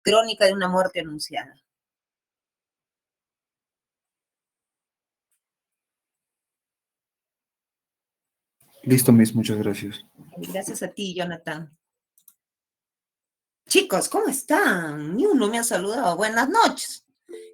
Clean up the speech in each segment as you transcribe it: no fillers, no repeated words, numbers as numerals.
Crónica de una muerte anunciada. Listo, Miss, muchas gracias. Gracias a ti, Jonathan. Chicos, ¿cómo están? Ni uno me ha saludado. Buenas noches.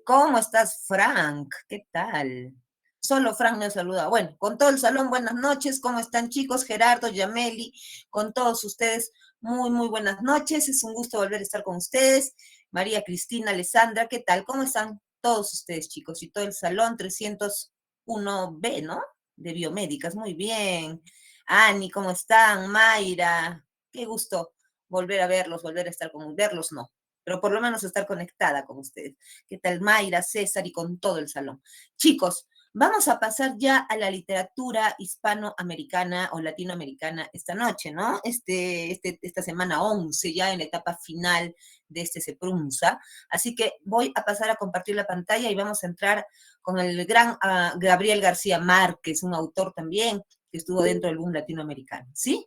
¿Cómo estás, Frank? ¿Qué tal? Solo Frank me ha saludado. Bueno, con todo el salón, buenas noches. ¿Cómo están, chicos? Gerardo, Yameli, con todos ustedes, muy buenas noches. Es un gusto volver a estar con ustedes. María Cristina, Alessandra, ¿qué tal? ¿Cómo están todos ustedes, chicos? Y todo el salón 301B, ¿no? De biomédicas, muy bien. Ani, ¿cómo están? Mayra, qué gusto volver a verlos, volver a estar con verlos, no, pero por lo menos estar conectada con ustedes. ¿Qué tal Mayra, César y con todo el salón? Chicos, vamos a pasar ya a la literatura hispanoamericana o latinoamericana esta noche, ¿no? Esta semana 11, ya en la etapa final de este Seprunza. Así que voy a pasar a compartir la pantalla y vamos a entrar con el gran Gabriel García Márquez, un autor también que estuvo dentro del boom latinoamericano, ¿sí?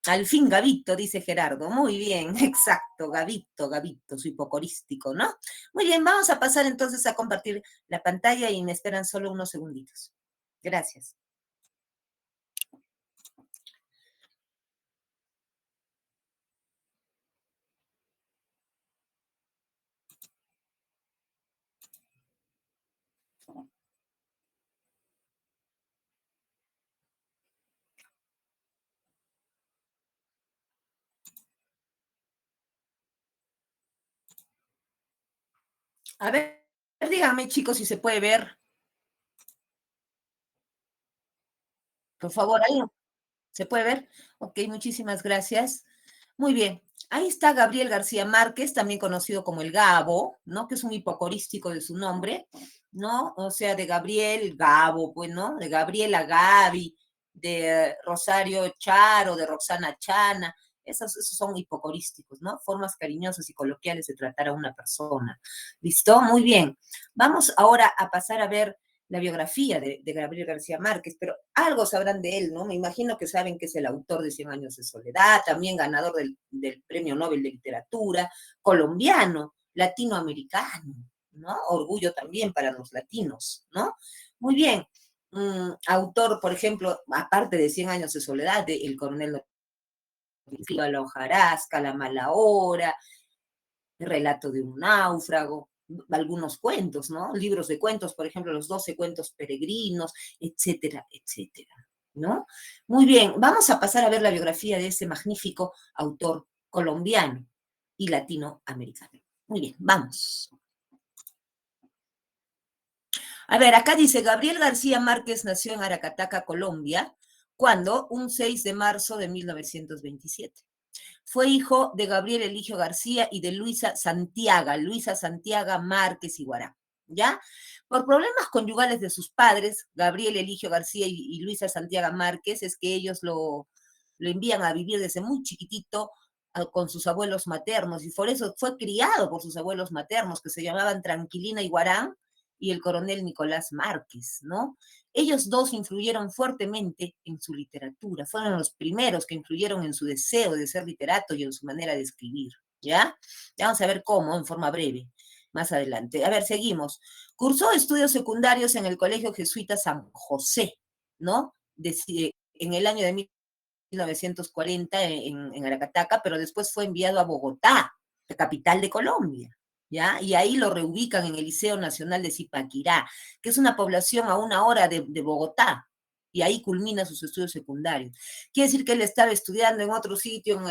Al fin, Gavito, dice Gerardo. Muy bien, exacto, Gavito, su hipocorístico, ¿no? Muy bien, vamos a pasar entonces a compartir la pantalla y me esperan solo unos segunditos. Gracias. A ver, díganme, chicos, si se puede ver. Por favor, ahí. ¿Se puede ver? Ok, muchísimas gracias. Muy bien. Ahí está Gabriel García Márquez, también conocido como el Gabo, ¿no? Que es un hipocorístico de su nombre, ¿no? O sea, de Gabriel Gabo, pues, ¿no? De Gabriela Gaby, de Rosario Charo, de Roxana Chana. Esos son hipocorísticos, ¿no? Formas cariñosas y coloquiales de tratar a una persona. ¿Listo? Muy bien. Vamos ahora a pasar a ver la biografía de Gabriel García Márquez, pero algo sabrán de él, ¿no? Me imagino que saben que es el autor de Cien años de soledad, también ganador del Premio Nobel de Literatura, colombiano, latinoamericano, ¿no? Orgullo también para los latinos, ¿no? Muy bien. Autor, por ejemplo, aparte de Cien años de soledad, de El coronel la hojarasca, La mala hora, El relato de un náufrago, algunos cuentos, ¿no? Libros de cuentos, por ejemplo, los 12 cuentos peregrinos, etcétera, etcétera, ¿no? Muy bien, vamos a pasar a ver la biografía de ese magnífico autor colombiano y latinoamericano. Muy bien, vamos. A ver, acá dice, Gabriel García Márquez nació en Aracataca, Colombia, cuando un 6 de marzo de 1927. Fue hijo de Gabriel Eligio García y de Luisa Santiaga Márquez Iguará, ¿ya? Por problemas conyugales de sus padres, Gabriel Eligio García y Luisa Santiago Márquez, es que ellos lo envían a vivir desde muy chiquitito con sus abuelos maternos, y por eso fue criado por sus abuelos maternos, que se llamaban Tranquilina Iguarán y el coronel Nicolás Márquez, ¿no? Ellos dos influyeron fuertemente en su literatura, fueron los primeros que influyeron en su deseo de ser literato y en su manera de escribir, ¿ya? Ya vamos a ver cómo, en forma breve, más adelante. A ver, seguimos. Cursó estudios secundarios en el Colegio Jesuita San José, ¿no? En el año de 1940 en Aracataca, pero después fue enviado a Bogotá, la capital de Colombia, ¿ya? Y ahí lo reubican en el Liceo Nacional de Zipaquirá, que es una población a 1 hora de Bogotá, y ahí culmina sus estudios secundarios. Quiere decir que él estaba estudiando en otro sitio,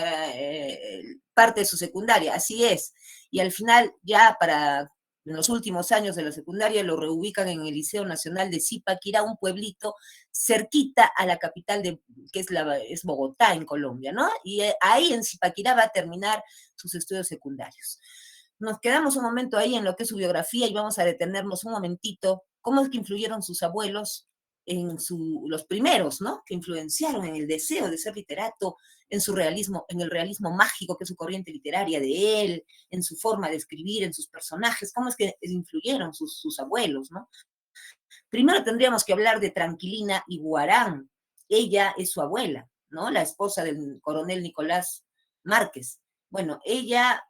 parte de su secundaria, así es. Y al final, ya en los últimos años de la secundaria, lo reubican en el Liceo Nacional de Zipaquirá, un pueblito cerquita a la capital que es Bogotá, en Colombia, ¿no? Y ahí en Zipaquirá va a terminar sus estudios secundarios. Nos quedamos un momento ahí en lo que es su biografía y vamos a detenernos un momentito. ¿Cómo es que influyeron sus abuelos los primeros, ¿no? Que influenciaron en el deseo de ser literato, en su realismo, en el realismo mágico, que es su corriente literaria de él, en su forma de escribir, en sus personajes, cómo es que influyeron sus abuelos, ¿no? Primero tendríamos que hablar de Tranquilina Iguarán. Ella es su abuela, ¿no? La esposa del coronel Nicolás Márquez. Bueno, ella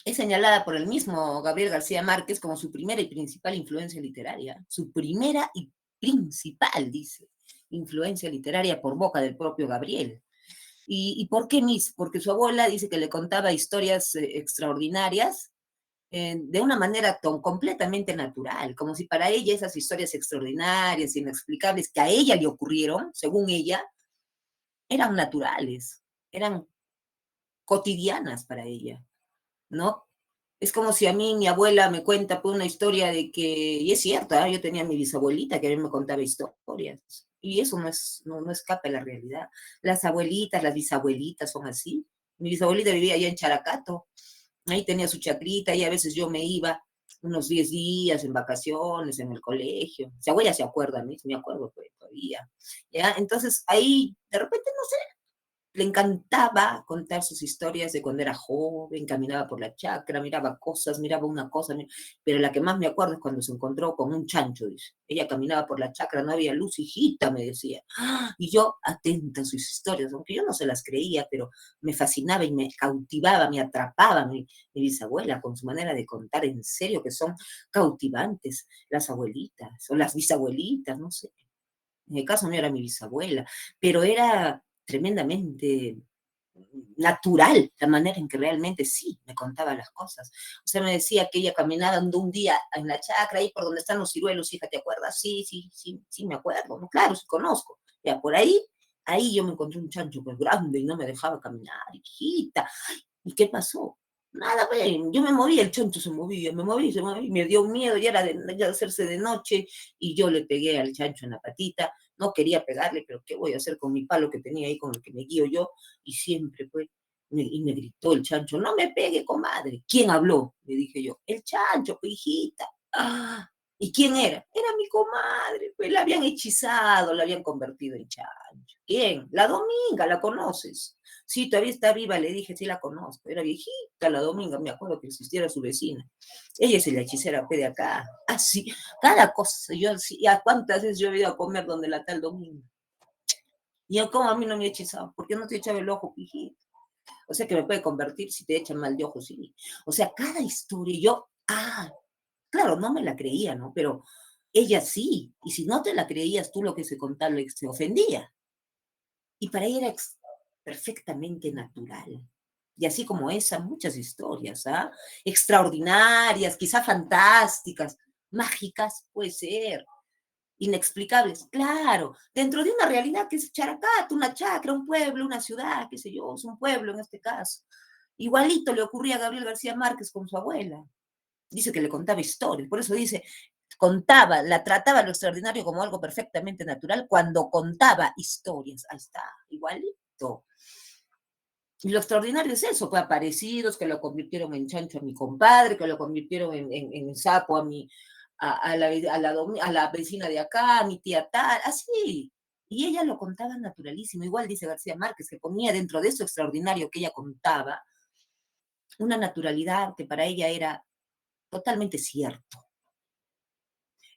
Es señalada por el mismo Gabriel García Márquez como su primera y principal influencia literaria. Su primera y principal, dice, influencia literaria por boca del propio Gabriel. ¿Y por qué Miss? Porque su abuela dice que le contaba historias extraordinarias de una manera completamente natural, como si para ella esas historias extraordinarias, inexplicables, que a ella le ocurrieron, según ella, eran naturales, eran cotidianas para ella, ¿no? Es como si a mí mi abuela me cuenta pues, una historia de que, y es cierto, ¿eh? Yo tenía a mi bisabuelita que a mí me contaba historias, y eso no escapa de la realidad. Las abuelitas, las bisabuelitas son así. Mi bisabuelita vivía allá en Characato, ahí tenía su chacrita y a veces yo me iba unos 10 días en vacaciones, en el colegio. Si abuela se acuerda, a mí me acuerdo pues, todavía. ¿Ya? Entonces ahí, de repente, no sé, le encantaba contar sus historias de cuando era joven, caminaba por la chacra, miraba cosas, miraba una cosa, pero la que más me acuerdo es cuando se encontró con un chancho, dice. Ella caminaba por la chacra, no había luz, hijita, me decía. Y yo, atenta a sus historias, aunque yo no se las creía, pero me fascinaba y me cautivaba, me atrapaba mi bisabuela con su manera de contar, en serio, que son cautivantes las abuelitas, o las bisabuelitas, no sé. En el caso no era mi bisabuela, pero era tremendamente natural la manera en que realmente sí me contaba las cosas. O sea, me decía que ella caminaba un día en la chacra, ahí por donde están los ciruelos, hija, ¿te acuerdas? Sí, sí, sí, sí, me acuerdo. No, claro, sí conozco. Ya, por ahí yo me encontré un chancho pues grande y no me dejaba caminar, hijita. ¿Y qué pasó? Nada, ven, yo me movía, el chancho se movía, me movía, se movía, me dio miedo, ya de hacerse de noche, y yo le pegué al chancho en la patita, no quería pegarle, pero ¿qué voy a hacer con mi palo que tenía ahí, con el que me guío yo? Y siempre, pues, y me gritó el chancho, no me pegue, comadre. ¿Quién habló? Le dije yo, el chancho, pues, hijita. Ah, ¿y quién era? Era mi comadre, pues la habían hechizado, la habían convertido en chancho. ¿Quién? La Dominga, ¿la conoces? Sí, todavía está viva, le dije, sí la conozco. Era viejita la Dominga, me acuerdo que existiera su vecina. Ella es la hechicera P de acá. Así, cada cosa. Yo, ¿a cuántas veces yo he ido a comer donde la tal Dominga? Y yo, como a mí no me he hechizado, ¿por qué no te echaba el ojo, pijito? O sea que me puede convertir si te echan mal de ojo, sí. O sea, cada historia, yo, claro, no me la creía, ¿no? Pero ella sí. Y si no te la creías tú, lo que se contaba, se ofendía. Y para ella era perfectamente natural. Y así como esa, muchas historias, ¿ah? Extraordinarias, quizá fantásticas, mágicas, puede ser, inexplicables, claro, dentro de una realidad que es Characato, una chacra, un pueblo, una ciudad, qué sé yo, es un pueblo en este caso. Igualito le ocurría a Gabriel García Márquez con su abuela. Dice que le contaba historias, por eso dice, contaba, la trataba lo extraordinario como algo perfectamente natural cuando contaba historias. Ahí está, igualito. Y lo extraordinario es eso, pues aparecidos que lo convirtieron en chancho a mi compadre, que lo convirtieron en sapo a la vecina de acá, a mi tía tal, así. Y ella lo contaba naturalísimo. Igual dice García Márquez, que ponía dentro de eso extraordinario que ella contaba, una naturalidad que para ella era totalmente cierto.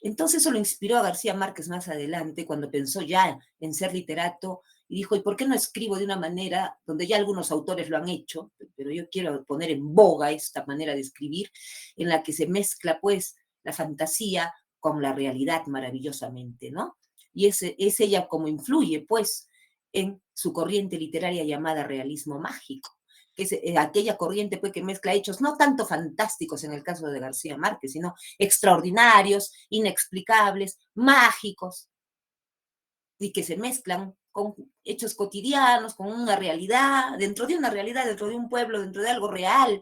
Entonces eso lo inspiró a García Márquez más adelante, cuando pensó ya en ser literato, y dijo, ¿y por qué no escribo de una manera donde ya algunos autores lo han hecho, pero yo quiero poner en boga esta manera de escribir, en la que se mezcla pues la fantasía con la realidad maravillosamente, ¿no? Y es ella como influye pues en su corriente literaria llamada realismo mágico, que es aquella corriente pues, que mezcla hechos no tanto fantásticos en el caso de García Márquez, sino extraordinarios, inexplicables, mágicos, y que se mezclan con hechos cotidianos, con una realidad, dentro de un pueblo, dentro de algo real,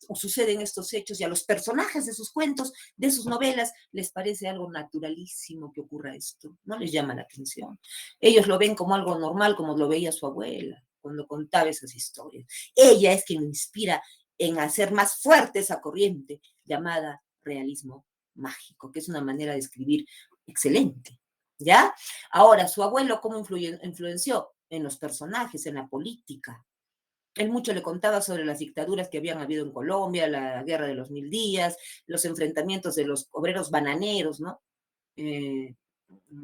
o suceden estos hechos, y a los personajes de sus cuentos, de sus novelas, les parece algo naturalísimo que ocurra esto, no les llama la atención. Ellos lo ven como algo normal, como lo veía su abuela cuando contaba esas historias. Ella es quien inspira en hacer más fuerte esa corriente llamada realismo mágico, que es una manera de escribir excelente. ¿Ya? Ahora, su abuelo, ¿cómo influenció? En los personajes, en la política. Él mucho le contaba sobre las dictaduras que habían habido en Colombia, la guerra de los 1000 días, los enfrentamientos de los obreros bananeros, ¿no? Eh,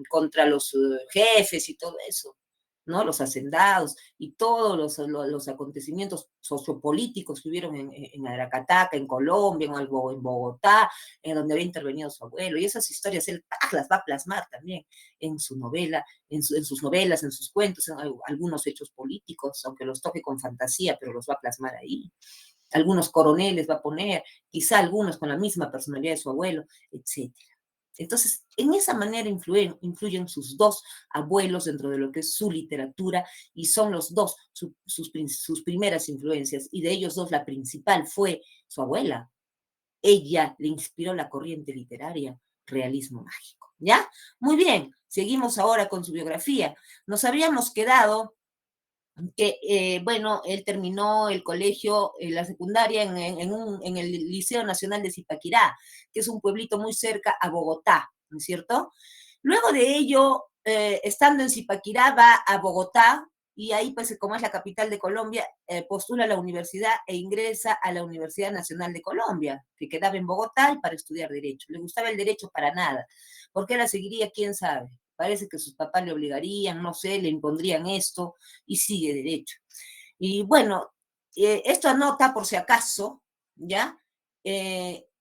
contra los jefes y todo eso. ¿no? Los hacendados y todos los acontecimientos sociopolíticos que hubieron en Aracataca, en Colombia, en Bogotá, en donde había intervenido su abuelo. Y esas historias él las va a plasmar también en su novela, en sus novelas, en sus cuentos, en algunos hechos políticos, aunque los toque con fantasía, pero los va a plasmar ahí. Algunos coroneles va a poner, quizá algunos con la misma personalidad de su abuelo, etc. Entonces, en esa manera influyen sus dos abuelos dentro de lo que es su literatura y son los dos sus primeras influencias y de ellos dos la principal fue su abuela. Ella le inspiró la corriente literaria, realismo mágico. ¿Ya? Muy bien, seguimos ahora con su biografía. Nos habíamos quedado que, bueno, él terminó el colegio, la secundaria en el Liceo Nacional de Zipaquirá, que es un pueblito muy cerca a Bogotá, ¿no es cierto? Luego de ello, estando en Zipaquirá, va a Bogotá y ahí, pues, como es la capital de Colombia, postula a la universidad e ingresa a la Universidad Nacional de Colombia, que quedaba en Bogotá y para estudiar Derecho. Le gustaba el Derecho para nada. ¿Por qué la seguiría? ¿Quién sabe? Parece que sus papás le obligarían, no sé, le impondrían esto y sigue Derecho. Y bueno, esto anota por si acaso, ¿ya?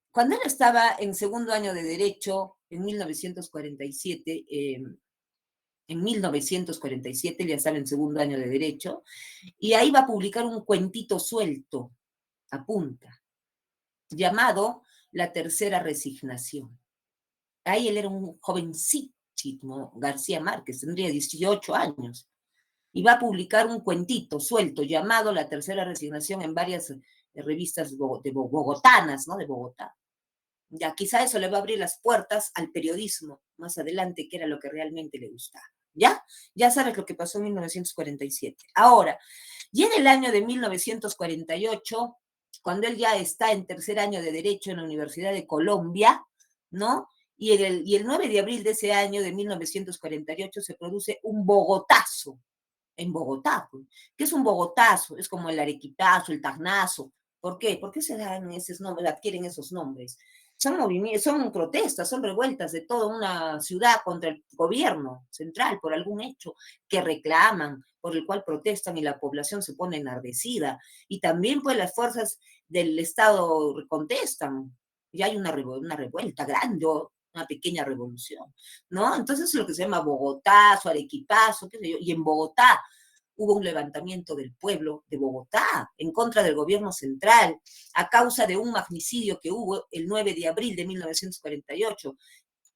Cuando él estaba en segundo año de Derecho, en 1947, en 1947, ya estaba en segundo año de Derecho, y ahí va a publicar un cuentito suelto, a punta, llamado La Tercera Resignación. Ahí él era un jovencito, García Márquez, tendría 18 años, y va a publicar un cuentito suelto llamado La Tercera Resignación en varias revistas bogotanas, ¿no? De Bogotá. Ya quizá eso le va a abrir las puertas al periodismo más adelante, que era lo que realmente le gustaba. ¿Ya? Ya sabes lo que pasó en 1947. Ahora, y en el año de 1948, cuando él ya está en tercer año de Derecho en la Universidad de Colombia, ¿no? Y el 9 de abril de ese año de 1948 se produce un Bogotazo en Bogotá. Pues. ¿Qué es un Bogotazo? Es como el Arequipazo, el Tacnazo. ¿Por qué? ¿Por qué se dan esos nombres, adquieren esos nombres? Son movimientos, son protestas, son revueltas de toda una ciudad contra el gobierno central por algún hecho que reclaman, por el cual protestan y la población se pone enardecida. Y también pues las fuerzas del Estado contestan y hay una revuelta grande, una pequeña revolución, ¿no? Entonces es lo que se llama Bogotazo, Arequipazo, qué sé yo, y en Bogotá hubo un levantamiento del pueblo de Bogotá en contra del gobierno central a causa de un magnicidio que hubo el 9 de abril de 1948.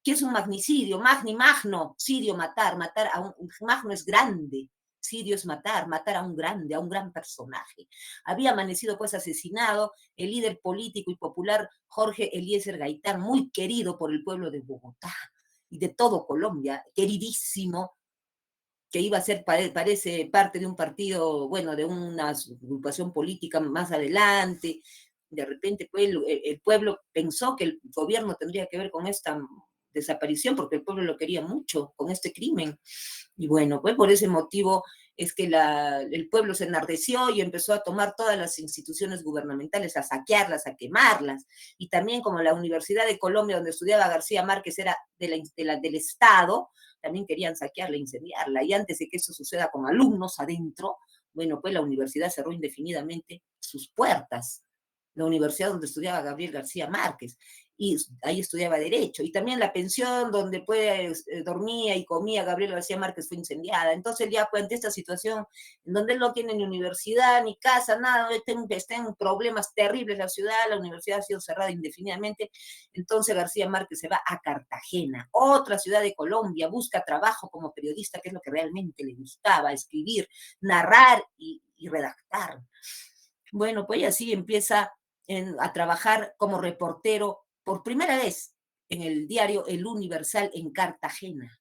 ¿Qué es un magnicidio? Magno, sirio, matar a un, magno es grande, sirio es matar a un grande, a un gran personaje. Había amanecido pues asesinado el líder político y popular Jorge Eliezer Gaitán, muy querido por el pueblo de Bogotá y de todo Colombia, queridísimo, que iba a ser, parece, parte de un partido, bueno, de una agrupación política más adelante. De repente pues, el pueblo pensó que el gobierno tendría que ver con esta desaparición, porque el pueblo lo quería mucho con este crimen. Y bueno, pues por ese motivo es que el pueblo se enardeció y empezó a tomar todas las instituciones gubernamentales, a saquearlas, a quemarlas. Y también como la Universidad de Colombia, donde estudiaba García Márquez, era del Estado, también querían saquearla, incendiarla. Y antes de que eso suceda con alumnos adentro, bueno, pues la universidad cerró indefinidamente sus puertas. La universidad donde estudiaba Gabriel García Márquez y ahí estudiaba Derecho. Y también la pensión donde pues, dormía y comía Gabriel García Márquez fue incendiada. Entonces ya ante esta situación, en donde él no tiene ni universidad, ni casa, nada, está en problemas terribles la ciudad, la universidad ha sido cerrada indefinidamente, entonces García Márquez se va a Cartagena, otra ciudad de Colombia, busca trabajo como periodista, que es lo que realmente le gustaba, escribir, narrar y redactar. Bueno, pues así empieza a trabajar como reportero por primera vez en el diario El Universal en Cartagena,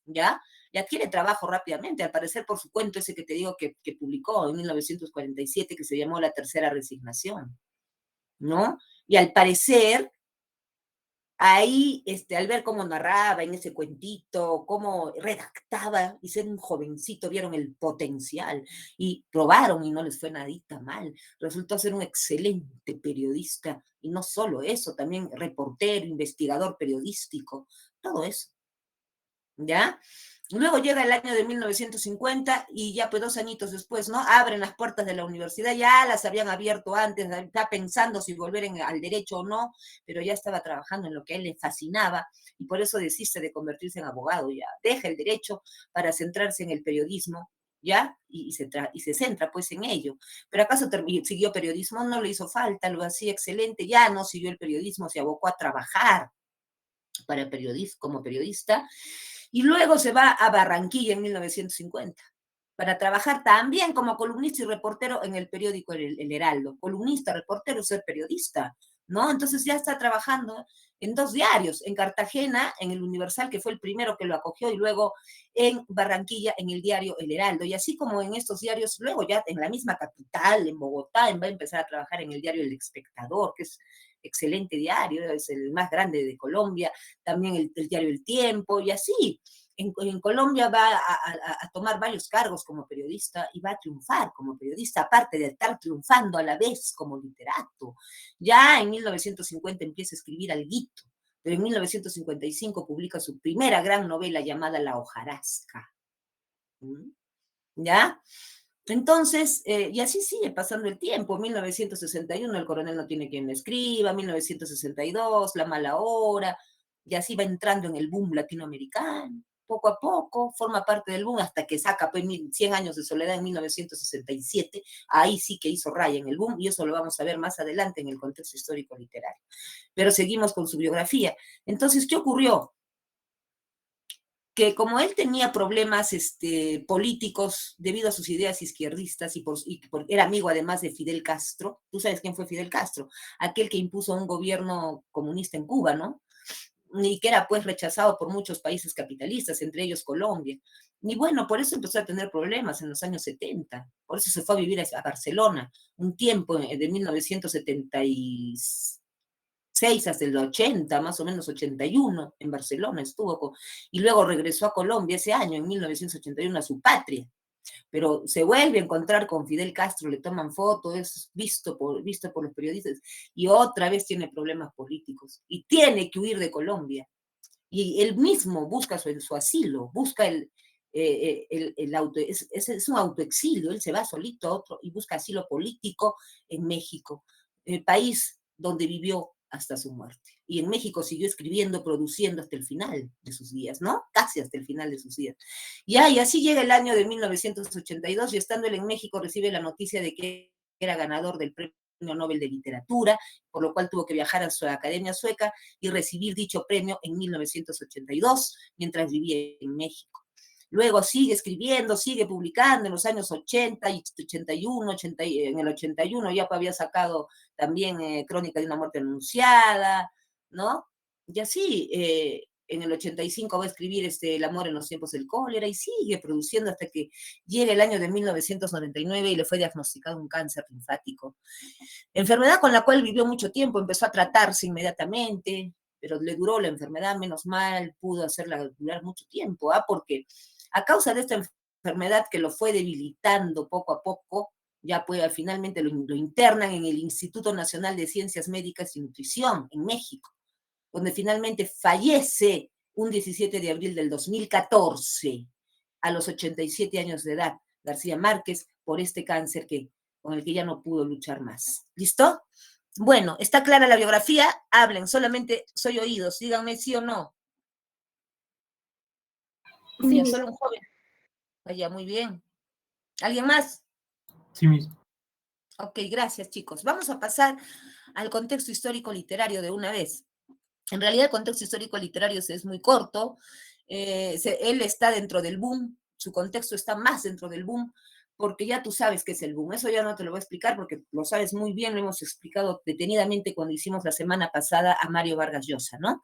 ¿ya? Y adquiere trabajo rápidamente, al parecer por su cuento ese que te digo que publicó en 1947, que se llamó La Tercera Resignación, ¿no? Y al parecer ahí, al ver cómo narraba en ese cuentito, cómo redactaba y ser un jovencito, vieron el potencial y probaron y no les fue nadita mal. Resultó ser un excelente periodista y no solo eso, también reportero, investigador periodístico, todo eso. ¿Ya? Luego llega el año de 1950 y ya pues 2 añitos después, ¿no? Abren las puertas de la universidad, ya las habían abierto antes, está pensando si volver al derecho o no, pero ya estaba trabajando en lo que a él le fascinaba y por eso desiste de convertirse en abogado, ya deja el derecho para centrarse en el periodismo, ¿ya? Y se centra pues en ello. Pero ¿acaso siguió periodismo? No le hizo falta, lo hacía excelente, ya no siguió el periodismo, se abocó a trabajar como periodista, y luego se va a Barranquilla en 1950 para trabajar también como columnista y reportero en el periódico El Heraldo. Columnista, reportero, ser periodista, ¿no? Entonces ya está trabajando en 2 diarios, en Cartagena, en el Universal, que fue el primero que lo acogió, y luego en Barranquilla, en el diario El Heraldo. Y así como en estos diarios, luego ya en la misma capital, en Bogotá, va a empezar a trabajar en el diario El Espectador, que es excelente diario, es el más grande de Colombia, también el diario El Tiempo, y así. En Colombia va a tomar varios cargos como periodista y va a triunfar como periodista, aparte de estar triunfando a la vez como literato. Ya en 1950 empieza a escribir alguito, pero en 1955 publica su primera gran novela llamada La hojarasca. ¿Ya? Entonces, y así sigue pasando el tiempo. 1961, El coronel no tiene quien le escriba, 1962, La mala hora, y así va entrando en el boom latinoamericano. Poco a poco, forma parte del boom hasta que saca pues, 100 años de soledad en 1967. Ahí sí que hizo raya en el boom, y eso lo vamos a ver más adelante en el contexto histórico literario. Pero seguimos con su biografía. Entonces, ¿qué ocurrió? Que como él tenía problemas políticos debido a sus ideas izquierdistas era amigo además de Fidel Castro, tú sabes quién fue Fidel Castro, aquel que impuso un gobierno comunista en Cuba, ¿no? Y que era pues rechazado por muchos países capitalistas, entre ellos Colombia. Y bueno, por eso empezó a tener problemas en los años 70, por eso se fue a vivir a Barcelona un tiempo de 1976 hasta el 80, más o menos 81, en Barcelona estuvo, y luego regresó a Colombia ese año, en 1981, a su patria. Pero se vuelve a encontrar con Fidel Castro, le toman fotos, es visto por los periodistas, y otra vez tiene problemas políticos, y tiene que huir de Colombia. Y él mismo busca su asilo, busca es un autoexilio, él se va solito a otro y busca asilo político en México, el país donde vivió hasta su muerte. Y en México siguió escribiendo, produciendo hasta el final de sus días, ¿no? Casi hasta el final de sus días. Y así llega el año de 1982 y estando él en México recibe la noticia de que era ganador del Premio Nobel de Literatura, por lo cual tuvo que viajar a su academia sueca y recibir dicho premio en 1982, mientras vivía en México. Luego sigue escribiendo, sigue publicando en los años 80 y 81, en el 81 ya había sacado también Crónica de una muerte anunciada, ¿no? Y así, en el 85 va a escribir El amor en los tiempos del cólera y sigue produciendo hasta que llega el año de 1999 y le fue diagnosticado un cáncer linfático. Enfermedad con la cual vivió mucho tiempo, empezó a tratarse inmediatamente, pero le duró la enfermedad, menos mal, pudo hacerla durar mucho tiempo, porque a causa de esta enfermedad que lo fue debilitando poco a poco, ya pues finalmente lo internan en el Instituto Nacional de Ciencias Médicas y Nutrición en México, donde finalmente fallece un 17 de abril del 2014 a los 87 años de edad, García Márquez, por este cáncer con el que ya no pudo luchar más. ¿Listo? Bueno, ¿está clara la biografía? Hablen, solamente soy oídos, díganme sí o no. Sí, solo un joven. Vaya, muy bien. ¿Alguien más? Sí mismo. Ok, gracias chicos. Vamos a pasar al contexto histórico literario de una vez. En realidad el contexto histórico literario es muy corto, él está dentro del boom, su contexto está más dentro del boom, porque ya tú sabes qué es el boom, eso ya no te lo voy a explicar porque lo sabes muy bien, lo hemos explicado detenidamente cuando hicimos la semana pasada a Mario Vargas Llosa, ¿no?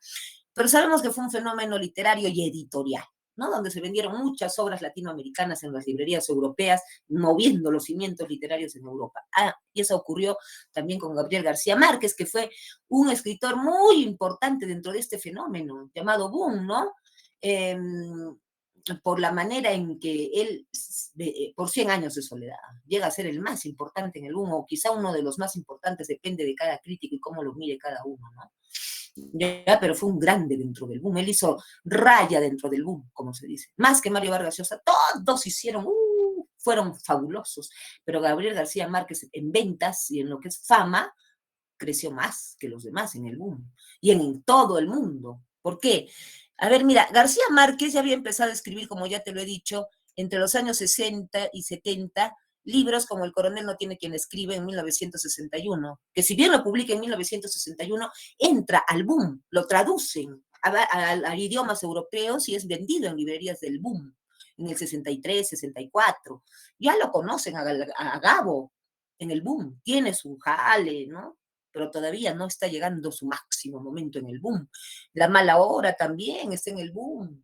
Pero sabemos que fue un fenómeno literario y editorial, ¿no? Donde se vendieron muchas obras latinoamericanas en las librerías europeas, moviendo los cimientos literarios en Europa. Y eso ocurrió también con Gabriel García Márquez, que fue un escritor muy importante dentro de este fenómeno, llamado boom, ¿no? Por la manera en que él, por 100 años de soledad, llega a ser el más importante en el boom, o quizá uno de los más importantes, depende de cada crítico y cómo lo mire cada uno, ¿no? Ya, pero fue un grande dentro del boom. Él hizo raya dentro del boom, como se dice. Más que Mario Vargas Llosa, todos hicieron, fueron fabulosos. Pero Gabriel García Márquez en ventas y en lo que es fama, creció más que los demás en el boom. Y en todo el mundo. ¿Por qué? A ver, mira, García Márquez ya había empezado a escribir, como ya te lo he dicho, entre los años 60 y 70, libros como El coronel no tiene quien escribe en 1961, que si bien lo publica en 1961, entra al boom, lo traducen a idiomas europeos y es vendido en librerías del boom en el 63, 64. Ya lo conocen a Gabo en el boom, tiene su jale, ¿no? Pero todavía no está llegando su máximo momento en el boom. La mala hora también está en el boom,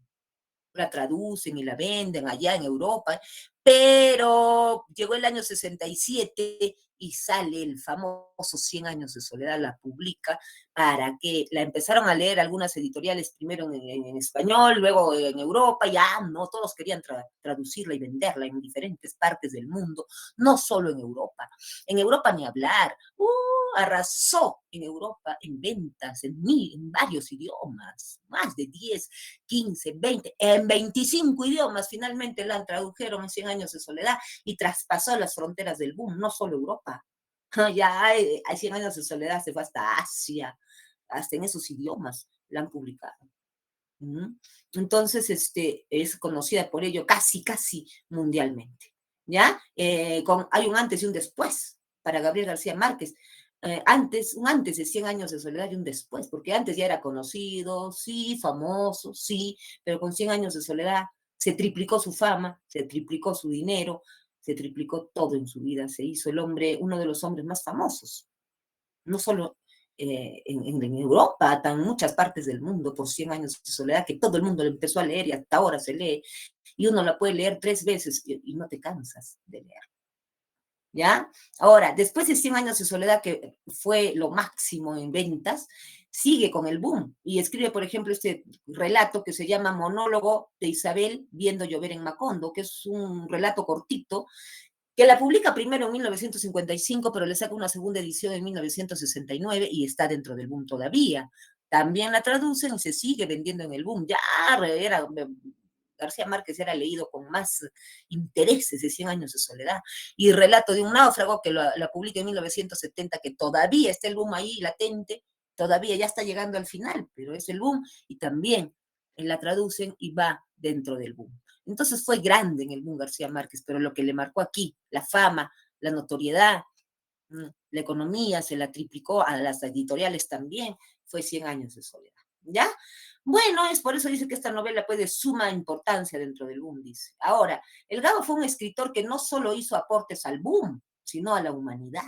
la traducen y la venden allá en Europa, pero llegó el año 67 y sale el famoso 100 años de soledad, la publica, para que la empezaron a leer algunas editoriales, primero en español, luego en Europa, ya no, todos querían traducirla y venderla en diferentes partes del mundo, no solo en Europa ni hablar, arrasó en Europa en ventas, en varios idiomas, más de 10, 15, 20, en 25 idiomas finalmente la tradujeron en 100 años de soledad y traspasó las fronteras del boom, no solo Europa. Ya hay 100 años de soledad, se fue hasta Asia, hasta en esos idiomas la han publicado. Entonces, es conocida por ello casi mundialmente. ¿Ya? Hay un antes y un después para Gabriel García Márquez. Un antes de 100 años de soledad y un después, porque antes ya era conocido, sí, famoso, sí, pero con 100 años de soledad se triplicó su fama, se triplicó su dinero, se triplicó todo en su vida, se hizo el hombre, uno de los hombres más famosos, no solo en Europa, en muchas partes del mundo, por 100 años de soledad, que todo el mundo lo empezó a leer y hasta ahora se lee, y uno la puede leer 3 veces y no te cansas de leer. ¿Ya? Ahora, después de 100 años de soledad, que fue lo máximo en ventas, sigue con el boom y escribe, por ejemplo, este relato que se llama Monólogo de Isabel viendo llover en Macondo, que es un relato cortito, que la publica primero en 1955, pero le saca una segunda edición en 1969 y está dentro del boom todavía. También la traducen y se sigue vendiendo en el boom. Ya era García Márquez era leído con más intereses de 100 años de soledad. Y Relato de un náufrago, que la publica en 1970, que todavía está el boom ahí latente, todavía ya está llegando al final, pero es el boom, y también la traducen y va dentro del boom. Entonces fue grande en el boom García Márquez, pero lo que le marcó aquí, la fama, la notoriedad, la economía, se la triplicó a las editoriales también, fue 100 años de soledad. ¿Ya? Bueno, es por eso dice que esta novela fue de suma importancia dentro del boom, dice. Ahora, el Gabo fue un escritor que no solo hizo aportes al boom, sino a la humanidad.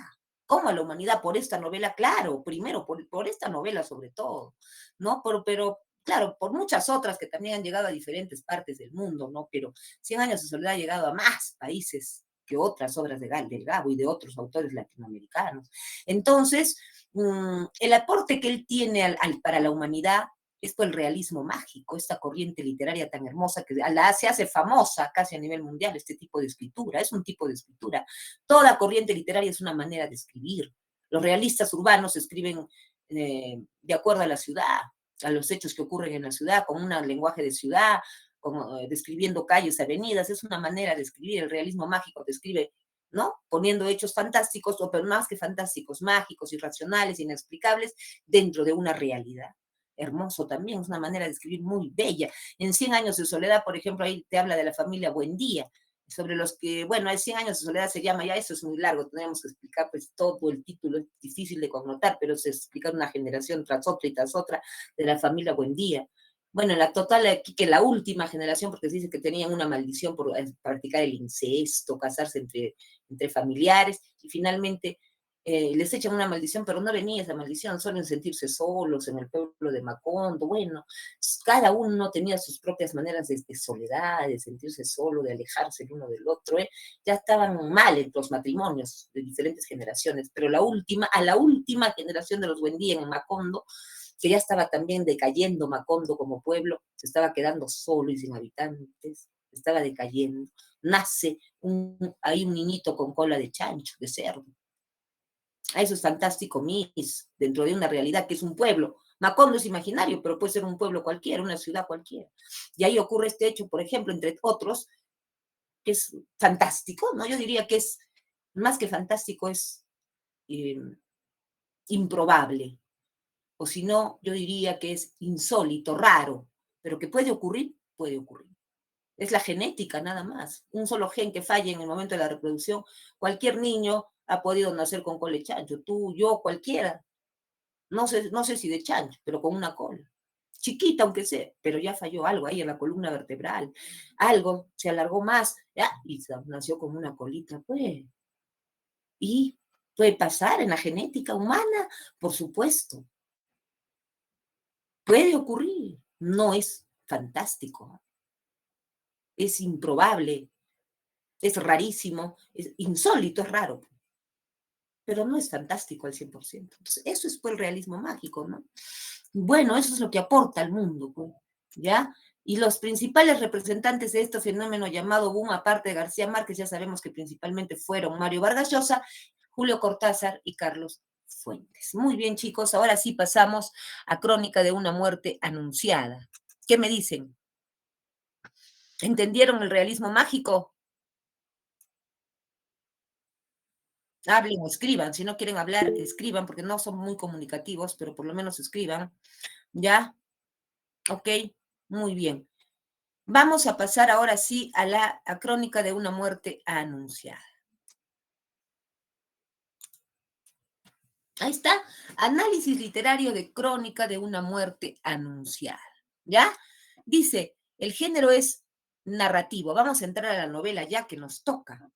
¿Cómo a la humanidad? Por esta novela, claro, primero por esta novela sobre todo, ¿no? Pero claro, por muchas otras que también han llegado a diferentes partes del mundo, ¿no? Pero 100 años de soledad ha llegado a más países que otras obras del Gabo y de otros autores latinoamericanos. Entonces, el aporte que él tiene para la humanidad es el realismo mágico, esta corriente literaria tan hermosa que se hace famosa casi a nivel mundial, este tipo de escritura, es un tipo de escritura. Toda corriente literaria es una manera de escribir. Los realistas urbanos escriben de acuerdo a la ciudad, a los hechos que ocurren en la ciudad, con un lenguaje de ciudad, describiendo calles, avenidas, es una manera de escribir. El realismo mágico describe, ¿no? Poniendo hechos fantásticos, o pero más que fantásticos, mágicos, irracionales, inexplicables, dentro de una realidad. Hermoso también, es una manera de escribir muy bella. En 100 años de soledad, por ejemplo, ahí te habla de la familia Buendía, sobre los que, bueno, hay 100 años de soledad se llama, ya eso es muy largo, tenemos que explicar pues todo el título, es difícil de connotar, pero se explica una generación tras otra y tras otra de la familia Buendía. Bueno, en la total aquí que la última generación, porque se dice que tenían una maldición por practicar el incesto, casarse entre familiares, y finalmente les echan una maldición, pero no venía esa maldición, solo en sentirse solos en el pueblo de Macondo. Bueno, cada uno tenía sus propias maneras de soledad, de sentirse solo, de alejarse el uno del otro. Ya estaban mal en los matrimonios de diferentes generaciones, pero a la última generación de los Buendía en Macondo, que ya estaba también decayendo Macondo como pueblo, se estaba quedando solo y sin habitantes, estaba decayendo. Nace ahí un niñito con cola de chancho, de cerdo, Eso es fantástico, Miss, dentro de una realidad que es un pueblo. Macondo es imaginario, pero puede ser un pueblo cualquiera, una ciudad cualquiera. Y ahí ocurre este hecho, por ejemplo, entre otros, que es fantástico, ¿no? Yo diría que es, más que fantástico, es eh, improbable. O si no, yo diría que es insólito, raro, pero que puede ocurrir, puede ocurrir. Es la genética nada más. Un solo gen que falle en el momento de la reproducción. Cualquier niño ha podido nacer con cola de chancho, tú, yo, cualquiera. No sé si de chancho, pero con una cola. Chiquita aunque sea, pero ya falló algo ahí en la columna vertebral. Algo se alargó más ya, y nació con una colita, pues. Y puede pasar en la genética humana, por supuesto. Puede ocurrir. No es fantástico. Es improbable. Es rarísimo. Es insólito, es raro. Pero no es fantástico al 100%. Entonces, eso es pues el realismo mágico, ¿no? Bueno, eso es lo que aporta al mundo, pues, ¿ya? Y los principales representantes de este fenómeno llamado boom, aparte de García Márquez, ya sabemos que principalmente fueron Mario Vargas Llosa, Julio Cortázar y Carlos Fuentes. Muy bien, chicos, ahora sí pasamos a Crónica de una muerte anunciada. ¿Qué me dicen? ¿Entendieron el realismo mágico? Hablen o escriban, si no quieren hablar, escriban, porque no son muy comunicativos, pero por lo menos escriban, ¿ya? Ok, muy bien. Vamos a pasar ahora sí a la crónica de una muerte anunciada. Ahí está, análisis literario de crónica de una muerte anunciada. ¿Ya? Dice, el género es narrativo. Vamos a entrar a la novela ya que nos toca.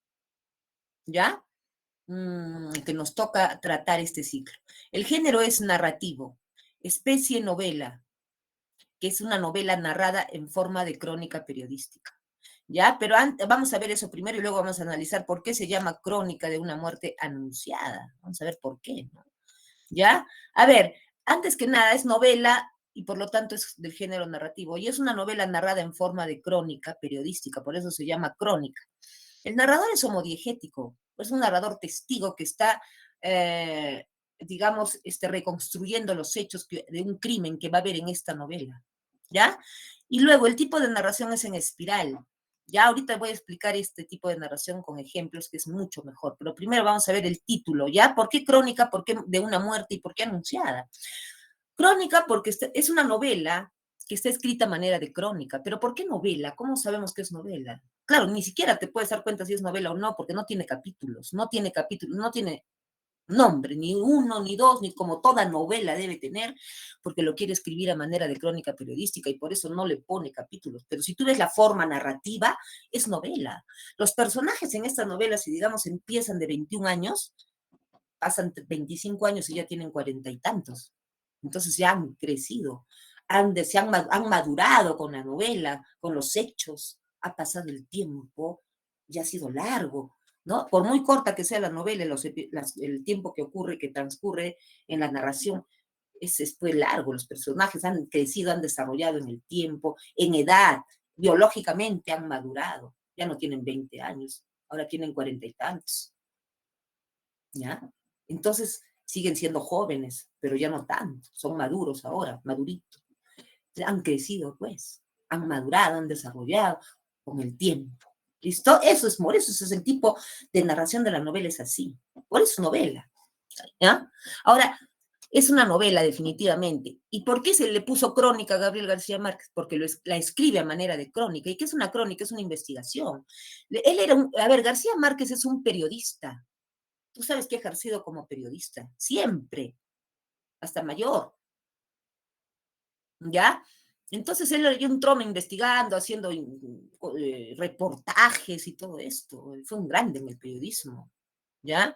¿Ya? Que nos toca tratar este ciclo. El género es narrativo, especie novela, que es una novela narrada en forma de crónica periodística. ¿Ya? Pero vamos a ver eso primero y luego vamos a analizar por qué se llama crónica de una muerte anunciada. Vamos a ver por qué, ¿no? ¿Ya? A ver, antes que nada es novela y por lo tanto es del género narrativo y es una novela narrada en forma de crónica periodística, por eso se llama crónica. El narrador es homodiegético, es un narrador testigo que está, digamos, reconstruyendo los hechos de un crimen que va a haber en esta novela, ¿ya? Y luego el tipo de narración es en espiral. Ya ahorita voy a explicar este tipo de narración con ejemplos que es mucho mejor, pero primero vamos a ver el título, ¿ya? ¿Por qué crónica? ¿Por qué de una muerte y por qué anunciada? Crónica porque es una novela que está escrita a manera de crónica, pero ¿por qué novela? ¿Cómo sabemos que es novela? Claro, ni siquiera te puedes dar cuenta si es novela o no, porque no tiene capítulos, no tiene nombre, ni uno, ni dos, ni como toda novela debe tener, porque lo quiere escribir a manera de crónica periodística y por eso no le pone capítulos. Pero si tú ves la forma narrativa, es novela. Los personajes en esta novela, si digamos empiezan de 21 años, pasan 25 años y ya tienen 40 y tantos. Entonces ya han crecido, han madurado con la novela, con los hechos, ha pasado el tiempo, ya ha sido largo, ¿no? Por muy corta que sea la novela, el tiempo que ocurre, que transcurre en la narración, es pues largo, los personajes han crecido, han desarrollado en el tiempo, en edad, biológicamente han madurado, ya no tienen 20 años, ahora tienen 40 y tantos, ¿ya? Entonces siguen siendo jóvenes, pero ya no tanto, son maduros ahora, maduritos. Han crecido, pues, han madurado, han desarrollado con el tiempo. ¿Listo? Eso es, por eso es el tipo de narración de la novela, es así. Por eso novela. ¿Ya? Ahora, es una novela definitivamente. ¿Y por qué se le puso crónica a Gabriel García Márquez? Porque la escribe a manera de crónica. ¿Y qué es una crónica? Es una investigación. Él era a ver, García Márquez es un periodista. Tú sabes que ha ejercido como periodista, siempre, hasta mayor, ¿ya? Entonces él entró investigando, haciendo reportajes y todo esto. Fue un grande en el periodismo, ¿ya?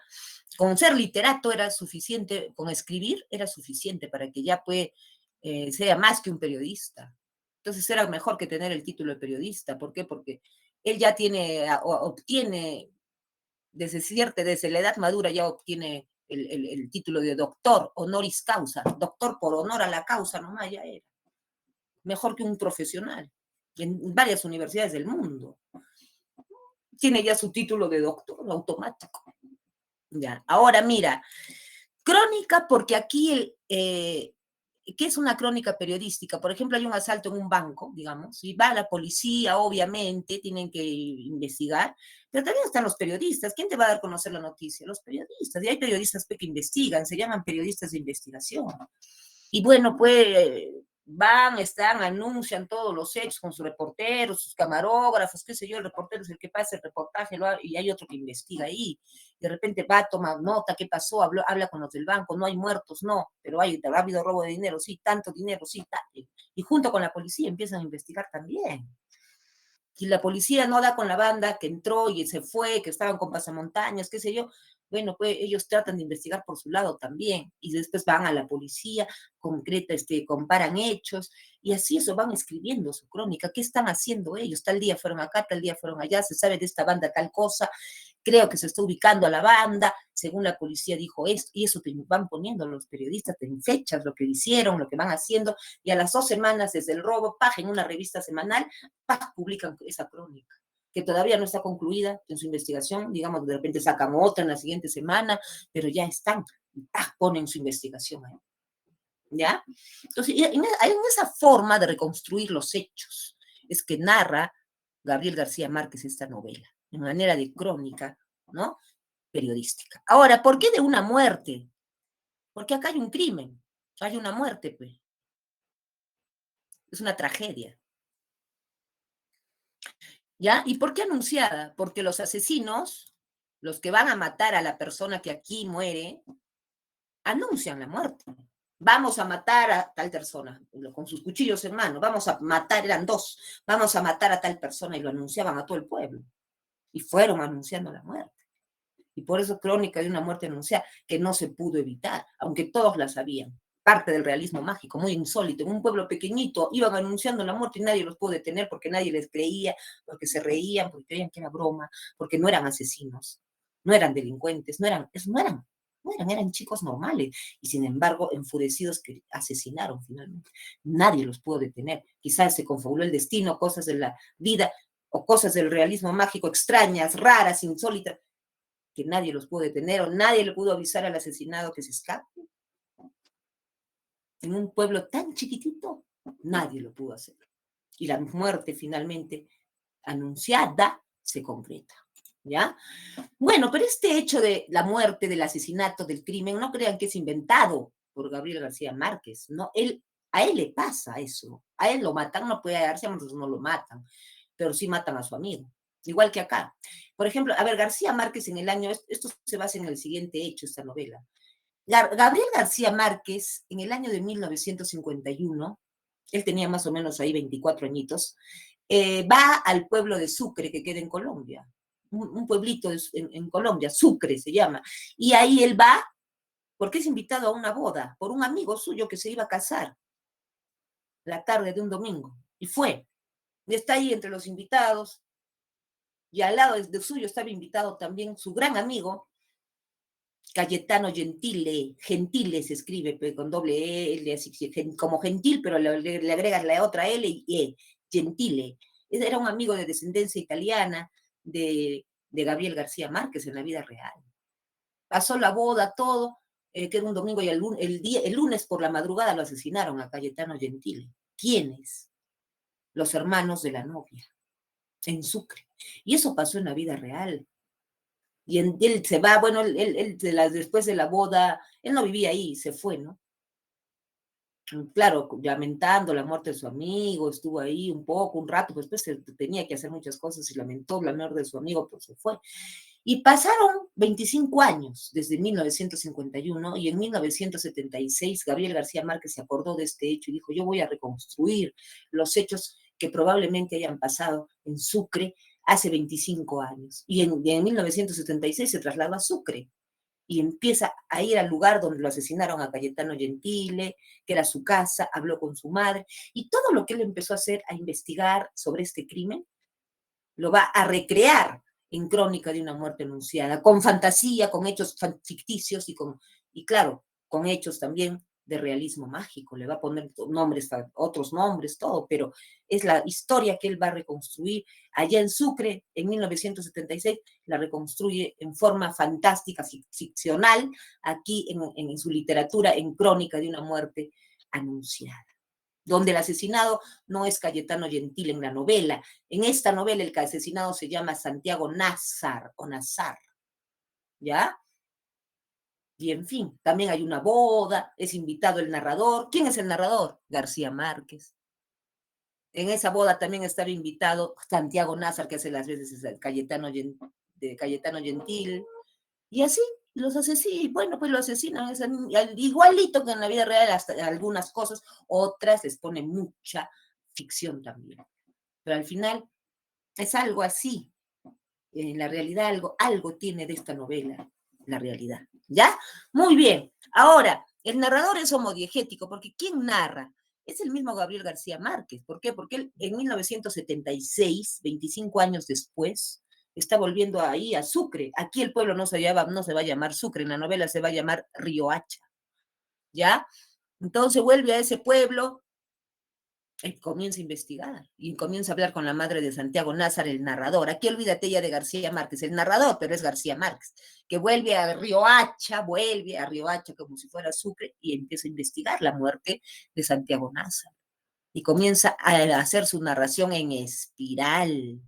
Con ser literato era suficiente, con escribir era suficiente para que ya sea más que un periodista. Entonces era mejor que tener el título de periodista. ¿Por qué? Porque él ya obtiene desde la edad madura ya obtiene el título de doctor honoris causa, doctor por honor a la causa, nomás ya era. Mejor que un profesional, en varias universidades del mundo. Tiene ya su título de doctor automático. Ya. Ahora mira, Crónica, porque aquí ¿qué es una crónica periodística? Por ejemplo, hay un asalto en un banco, digamos, y va la policía, obviamente, tienen que investigar, pero también están los periodistas. ¿Quién te va a dar a conocer la noticia? Los periodistas. Y hay periodistas que investigan, se llaman periodistas de investigación. Y bueno, pues van, están, anuncian todos los hechos con sus reporteros, sus camarógrafos, qué sé yo, el reportero es el que pasa el reportaje y hay otro que investiga ahí. De repente va, toma nota, qué pasó, habla con los del banco, no hay muertos, no, pero ha habido robo de dinero, sí, tanto dinero, sí, tanto. Y junto con la policía empiezan a investigar también. Si la policía no da con la banda que entró y se fue, que estaban con pasamontañas, qué sé yo, bueno, pues ellos tratan de investigar por su lado también, y después van a la policía, comparan hechos, y así eso van escribiendo su crónica. ¿Qué están haciendo ellos? Tal día fueron acá, tal día fueron allá, se sabe de esta banda tal cosa, creo que se está ubicando a la banda, según la policía dijo esto, y eso te van poniendo los periodistas en fechas, lo que hicieron, lo que van haciendo, y a las 2 semanas desde el robo, en una revista semanal, publican esa crónica, que todavía no está concluida en su investigación, digamos, de repente sacan otra en la siguiente semana, pero ya están, ponen su investigación ahí. ¿Ya? Entonces, en esa forma de reconstruir los hechos, es que narra Gabriel García Márquez esta novela, de manera de crónica, ¿no? Periodística. Ahora, ¿por qué de una muerte? Porque acá hay un crimen, hay una muerte, pues. Es una tragedia. ¿Ya? ¿Y por qué anunciada? Porque los asesinos, los que van a matar a la persona que aquí muere, anuncian la muerte. Vamos a matar a tal persona, con sus cuchillos en mano, vamos a matar, eran 2, vamos a matar a tal persona, y lo anunciaban a todo el pueblo. Y fueron anunciando la muerte. Y por eso crónica de una muerte anunciada, que no se pudo evitar, aunque todos la sabían. Parte del realismo mágico, muy insólito. En un pueblo pequeñito iban anunciando la muerte y nadie los pudo detener porque nadie les creía, porque se reían, porque creían que era broma, porque no eran asesinos, no eran delincuentes, eran chicos normales. Y sin embargo, enfurecidos, que asesinaron finalmente. Nadie los pudo detener. Quizás se confabuló el destino, cosas de la vida o cosas del realismo mágico extrañas, raras, insólitas, que nadie los pudo detener o nadie le pudo avisar al asesinado que se escape. En un pueblo tan chiquitito, nadie lo pudo hacer. Y la muerte finalmente anunciada se concreta. ¿Ya? Bueno, pero este hecho de la muerte, del asesinato, del crimen, no crean que es inventado por Gabriel García Márquez, ¿no? A él le pasa eso. A él lo matan, no puede darse, no lo matan, pero sí matan a su amigo. Igual que acá. Por ejemplo, a ver, García Márquez en el año, esto se basa en el siguiente hecho, esta novela. Gabriel García Márquez, en el año de 1951, él tenía más o menos ahí 24 añitos, va al pueblo de Sucre, que queda en Colombia, un pueblito en Colombia, Sucre se llama, y ahí él va porque es invitado a una boda por un amigo suyo que se iba a casar la tarde de un domingo, y fue, y está ahí entre los invitados, y al lado de suyo estaba invitado también su gran amigo, Cayetano Gentile se escribe con doble L, así como gentil, pero le agregas la otra L y E, Gentile. Era un amigo de descendencia italiana de Gabriel García Márquez en la vida real. Pasó la boda, todo, que era un domingo, y el lunes por la madrugada lo asesinaron a Cayetano Gentile. ¿Quiénes? Los hermanos de la novia, en Sucre. Y eso pasó en la vida real. Y él se va, bueno, después de la boda, él no vivía ahí, se fue, ¿no? Claro, lamentando la muerte de su amigo, estuvo ahí un poco, un rato, pues después tenía que hacer muchas cosas y lamentó la muerte de su amigo, pues se fue. Y pasaron 25 años desde 1951 y en 1976 Gabriel García Márquez se acordó de este hecho y dijo, yo voy a reconstruir los hechos que probablemente hayan pasado en Sucre hace 25 años. Y en 1976 se trasladó a Sucre y empieza a ir al lugar donde lo asesinaron a Cayetano Gentile, que era su casa, habló con su madre, y todo lo que él empezó a hacer, a investigar sobre este crimen, lo va a recrear en Crónica de una muerte anunciada, con fantasía, con hechos ficticios y claro, con hechos también de realismo mágico, le va a poner nombres, otros nombres, todo, pero es la historia que él va a reconstruir allá en Sucre en 1976, la reconstruye en forma fantástica, ficcional, aquí en su literatura, en Crónica de una muerte anunciada, donde el asesinado no es Cayetano Gentil en la novela. En esta novela el asesinado se llama Santiago Nazar o Nazar, ¿ya? Y en fin, también hay una boda, es invitado el narrador. ¿Quién es el narrador? García Márquez. En esa boda también estaba invitado Santiago Nazar, que hace las veces de Cayetano Gentil. Y así los asesinan, bueno, pues lo asesinan, igualito que en la vida real, hasta algunas cosas, otras les pone mucha ficción también. Pero al final es algo así. En la realidad algo tiene de esta novela, la realidad. ¿Ya? Muy bien. Ahora, el narrador es homodiegético, porque ¿quién narra? Es el mismo Gabriel García Márquez. ¿Por qué? Porque él en 1976, 25 años después, está volviendo ahí a Sucre. Aquí el pueblo no se va a llamar Sucre, en la novela se va a llamar Riohacha. ¿Ya? Entonces vuelve a ese pueblo, comienza a investigar y comienza a hablar con la madre de Santiago Nazar, el narrador. Aquí olvídate ya de García Márquez, el narrador, pero es García Márquez, que vuelve a Riohacha como si fuera Sucre y empieza a investigar la muerte de Santiago Nazar. Y comienza a hacer su narración en espiral.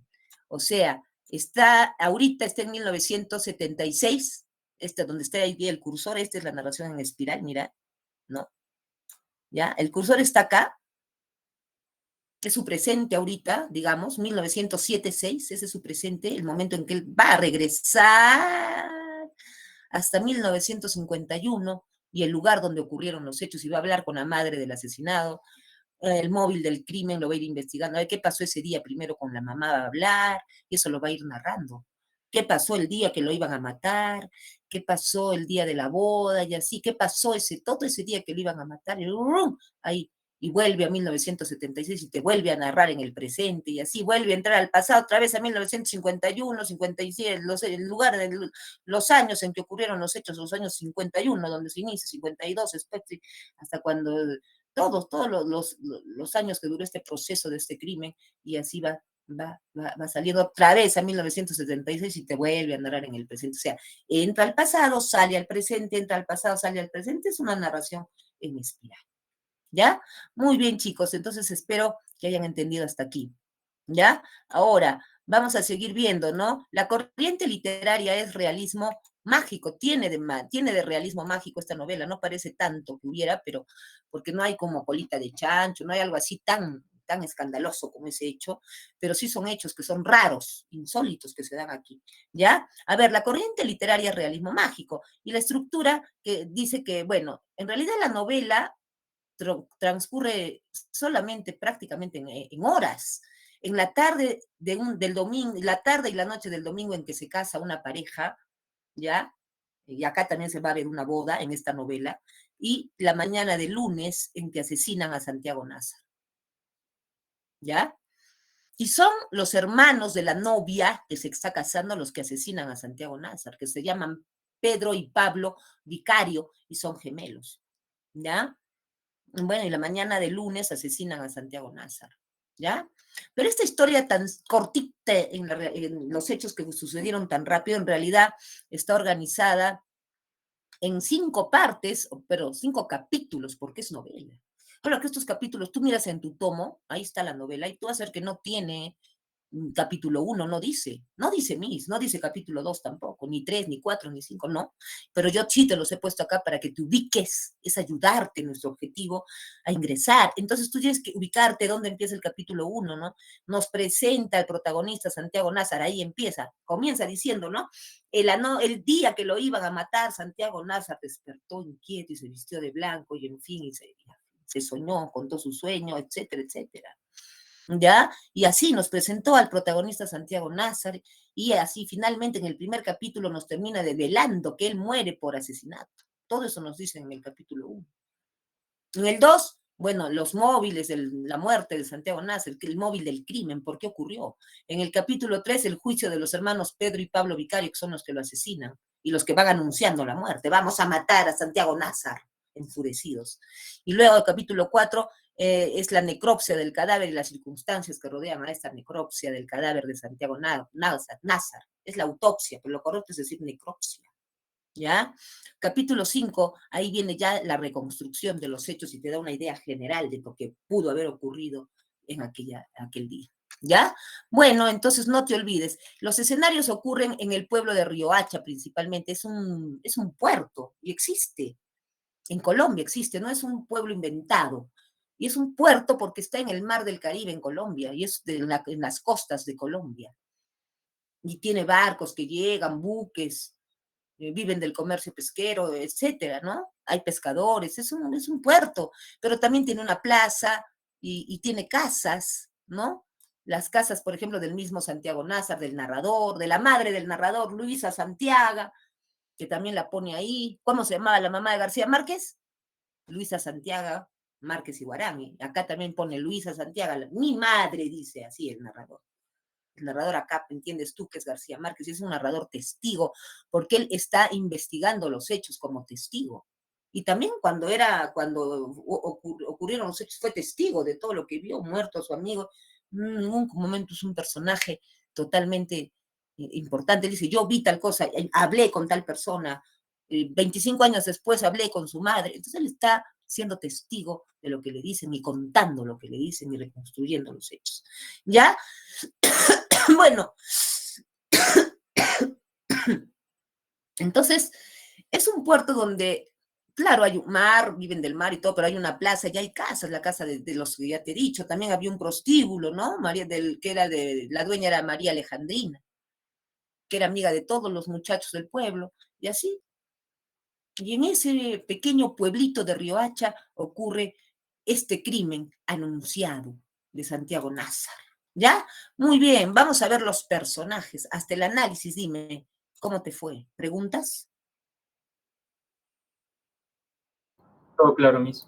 O sea, ahorita está en 1976, donde está ahí el cursor, esta es la narración en espiral, mira, ¿no? ¿Ya? El cursor está acá, es su presente ahorita, digamos, 1907-6, ese es su presente, el momento en que él va a regresar hasta 1951 y el lugar donde ocurrieron los hechos, y va a hablar con la madre del asesinado, el móvil del crimen lo va a ir investigando, a ver qué pasó ese día primero con la mamá, va a hablar, y eso lo va a ir narrando. ¿Qué pasó el día que lo iban a matar? ¿Qué pasó el día de la boda? Y así, ¿qué pasó todo ese día que lo iban a matar? Y ahí, y vuelve a 1976 y te vuelve a narrar en el presente, y así vuelve a entrar al pasado otra vez a 1951, 57, el lugar, los años en que ocurrieron los hechos, los años 51, donde se inicia, 52, hasta cuando todos los años que duró este proceso de este crimen, y así va saliendo otra vez a 1976 y te vuelve a narrar en el presente. O sea, entra al pasado, sale al presente, entra al pasado, sale al presente. Es una narración en espiral. ¿Ya? Muy bien, chicos. Entonces espero que hayan entendido hasta aquí. ¿Ya? Ahora, vamos a seguir viendo, ¿no? La corriente literaria es realismo mágico, tiene de realismo mágico esta novela, no parece tanto que hubiera, pero porque no hay como colita de chancho, no hay algo así tan escandaloso como ese hecho, pero sí son hechos que son raros, insólitos que se dan aquí, ¿ya? A ver, la corriente literaria es realismo mágico, y la estructura que dice que, bueno, en realidad la novela transcurre solamente prácticamente en horas. En la tarde del domingo, la tarde y la noche del domingo en que se casa una pareja, ¿ya? Y acá también se va a ver una boda en esta novela, y la mañana del lunes en que asesinan a Santiago Nazar, ¿ya? Y son los hermanos de la novia que se está casando los que asesinan a Santiago Nazar, que se llaman Pedro y Pablo Vicario, y son gemelos, ¿ya? Bueno, y la mañana de lunes asesinan a Santiago Nazar, ¿ya? Pero esta historia tan cortita en los hechos que sucedieron tan rápido, en realidad está organizada en 5 partes, pero 5 capítulos, porque es novela. Claro que estos capítulos, tú miras en tu tomo, ahí está la novela, y tú vas a ver que no tiene capítulo 1, no dice mis, no dice capítulo 2 tampoco, ni 3, ni 4, ni 5, no. Pero yo sí te los he puesto acá para que te ubiques, es ayudarte en nuestro objetivo a ingresar. Entonces tú tienes que ubicarte dónde empieza el capítulo 1, ¿no? Nos presenta el protagonista Santiago Nazar, ahí comienza diciendo, ¿no? El día que lo iban a matar, Santiago Nazar despertó inquieto y se vistió de blanco, y en fin, se soñó, contó su sueño, etcétera, etcétera. ¿Ya? Y así nos presentó al protagonista Santiago Nazar, y así finalmente en el primer capítulo nos termina develando que él muere por asesinato. Todo eso nos dice en el capítulo 1. En el 2, bueno, los móviles de la muerte de Santiago Nazar, el móvil del crimen, ¿por qué ocurrió? En el capítulo 3, el juicio de los hermanos Pedro y Pablo Vicario, que son los que lo asesinan y los que van anunciando la muerte. Vamos a matar a Santiago Nazar. enfurecidos. Y luego el capítulo 4 es la necropsia del cadáver y las circunstancias que rodean a esta necropsia del cadáver de Santiago Nazar. Es la autopsia, pero lo correcto es decir necropsia. ¿Ya? Capítulo 5, ahí viene ya la reconstrucción de los hechos y te da una idea general de lo que pudo haber ocurrido en aquel día. ¿Ya? Bueno, entonces no te olvides, los escenarios ocurren en el pueblo de Riohacha principalmente, es un puerto y existe, en Colombia existe, no es un pueblo inventado, y es un puerto porque está en el mar del Caribe en Colombia, y es en las costas de Colombia, y tiene barcos que llegan, buques, viven del comercio pesquero, etcétera, ¿no? Hay pescadores, es un puerto, pero también tiene una plaza y tiene casas, ¿no? Las casas, por ejemplo, del mismo Santiago Nazar, del narrador, de la madre del narrador, Luisa Santiago, que también la pone ahí. ¿Cómo se llamaba la mamá de García Márquez? Luisa Santiago Márquez y Guarani. Acá también pone Luisa Santiago, mi madre, dice así el narrador. El narrador acá, entiendes tú que es García Márquez, y es un narrador testigo, porque él está investigando los hechos como testigo. Y también cuando ocurrieron los hechos, fue testigo de todo lo que vio, muerto a su amigo. En ningún momento es un personaje totalmente importante. Él dice, yo vi tal cosa, hablé con tal persona, 25 años después hablé con su madre. Entonces él está siendo testigo de lo que le dicen y contando lo que le dicen y reconstruyendo los hechos. ¿Ya? Bueno, entonces es un puerto donde, claro, hay un mar, viven del mar y todo, pero hay una plaza, ya hay casas, la casa de los que ya te he dicho, también había un prostíbulo, ¿no? La dueña era María Alejandrina, que era amiga de todos los muchachos del pueblo, y así. Y en ese pequeño pueblito de Riohacha ocurre este crimen anunciado de Santiago Nazar. ¿Ya? Muy bien, vamos a ver los personajes. Hasta el análisis, dime, ¿cómo te fue? ¿Preguntas? Todo claro, Miss.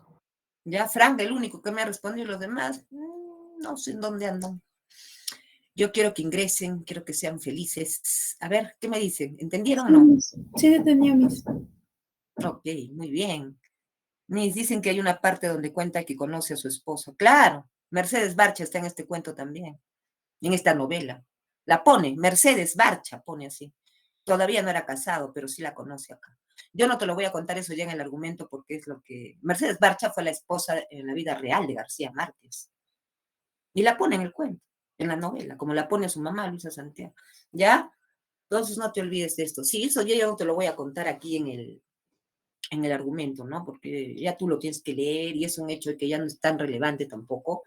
¿Ya? Frank, el único que me ha respondido, y los demás, no sé en dónde andan. Yo quiero que ingresen, quiero que sean felices. A ver, ¿qué me dicen? ¿Entendieron o no? Sí, entendía, Miss. Ok, muy bien. Miss, dicen que hay una parte donde cuenta que conoce a su esposo. Claro, Mercedes Barcha está en este cuento también, en esta novela. La pone, Mercedes Barcha pone así. Todavía no era casado, pero sí la conoce acá. Yo no te lo voy a contar eso ya en el argumento porque es lo que... Mercedes Barcha fue la esposa en la vida real de García Márquez. Y la pone en el cuento, en la novela, como la pone su mamá, Luisa Santiago. ¿Ya? Entonces no te olvides de esto. Sí, eso yo no te lo voy a contar aquí en el argumento, ¿no? Porque ya tú lo tienes que leer y es un hecho que ya no es tan relevante tampoco,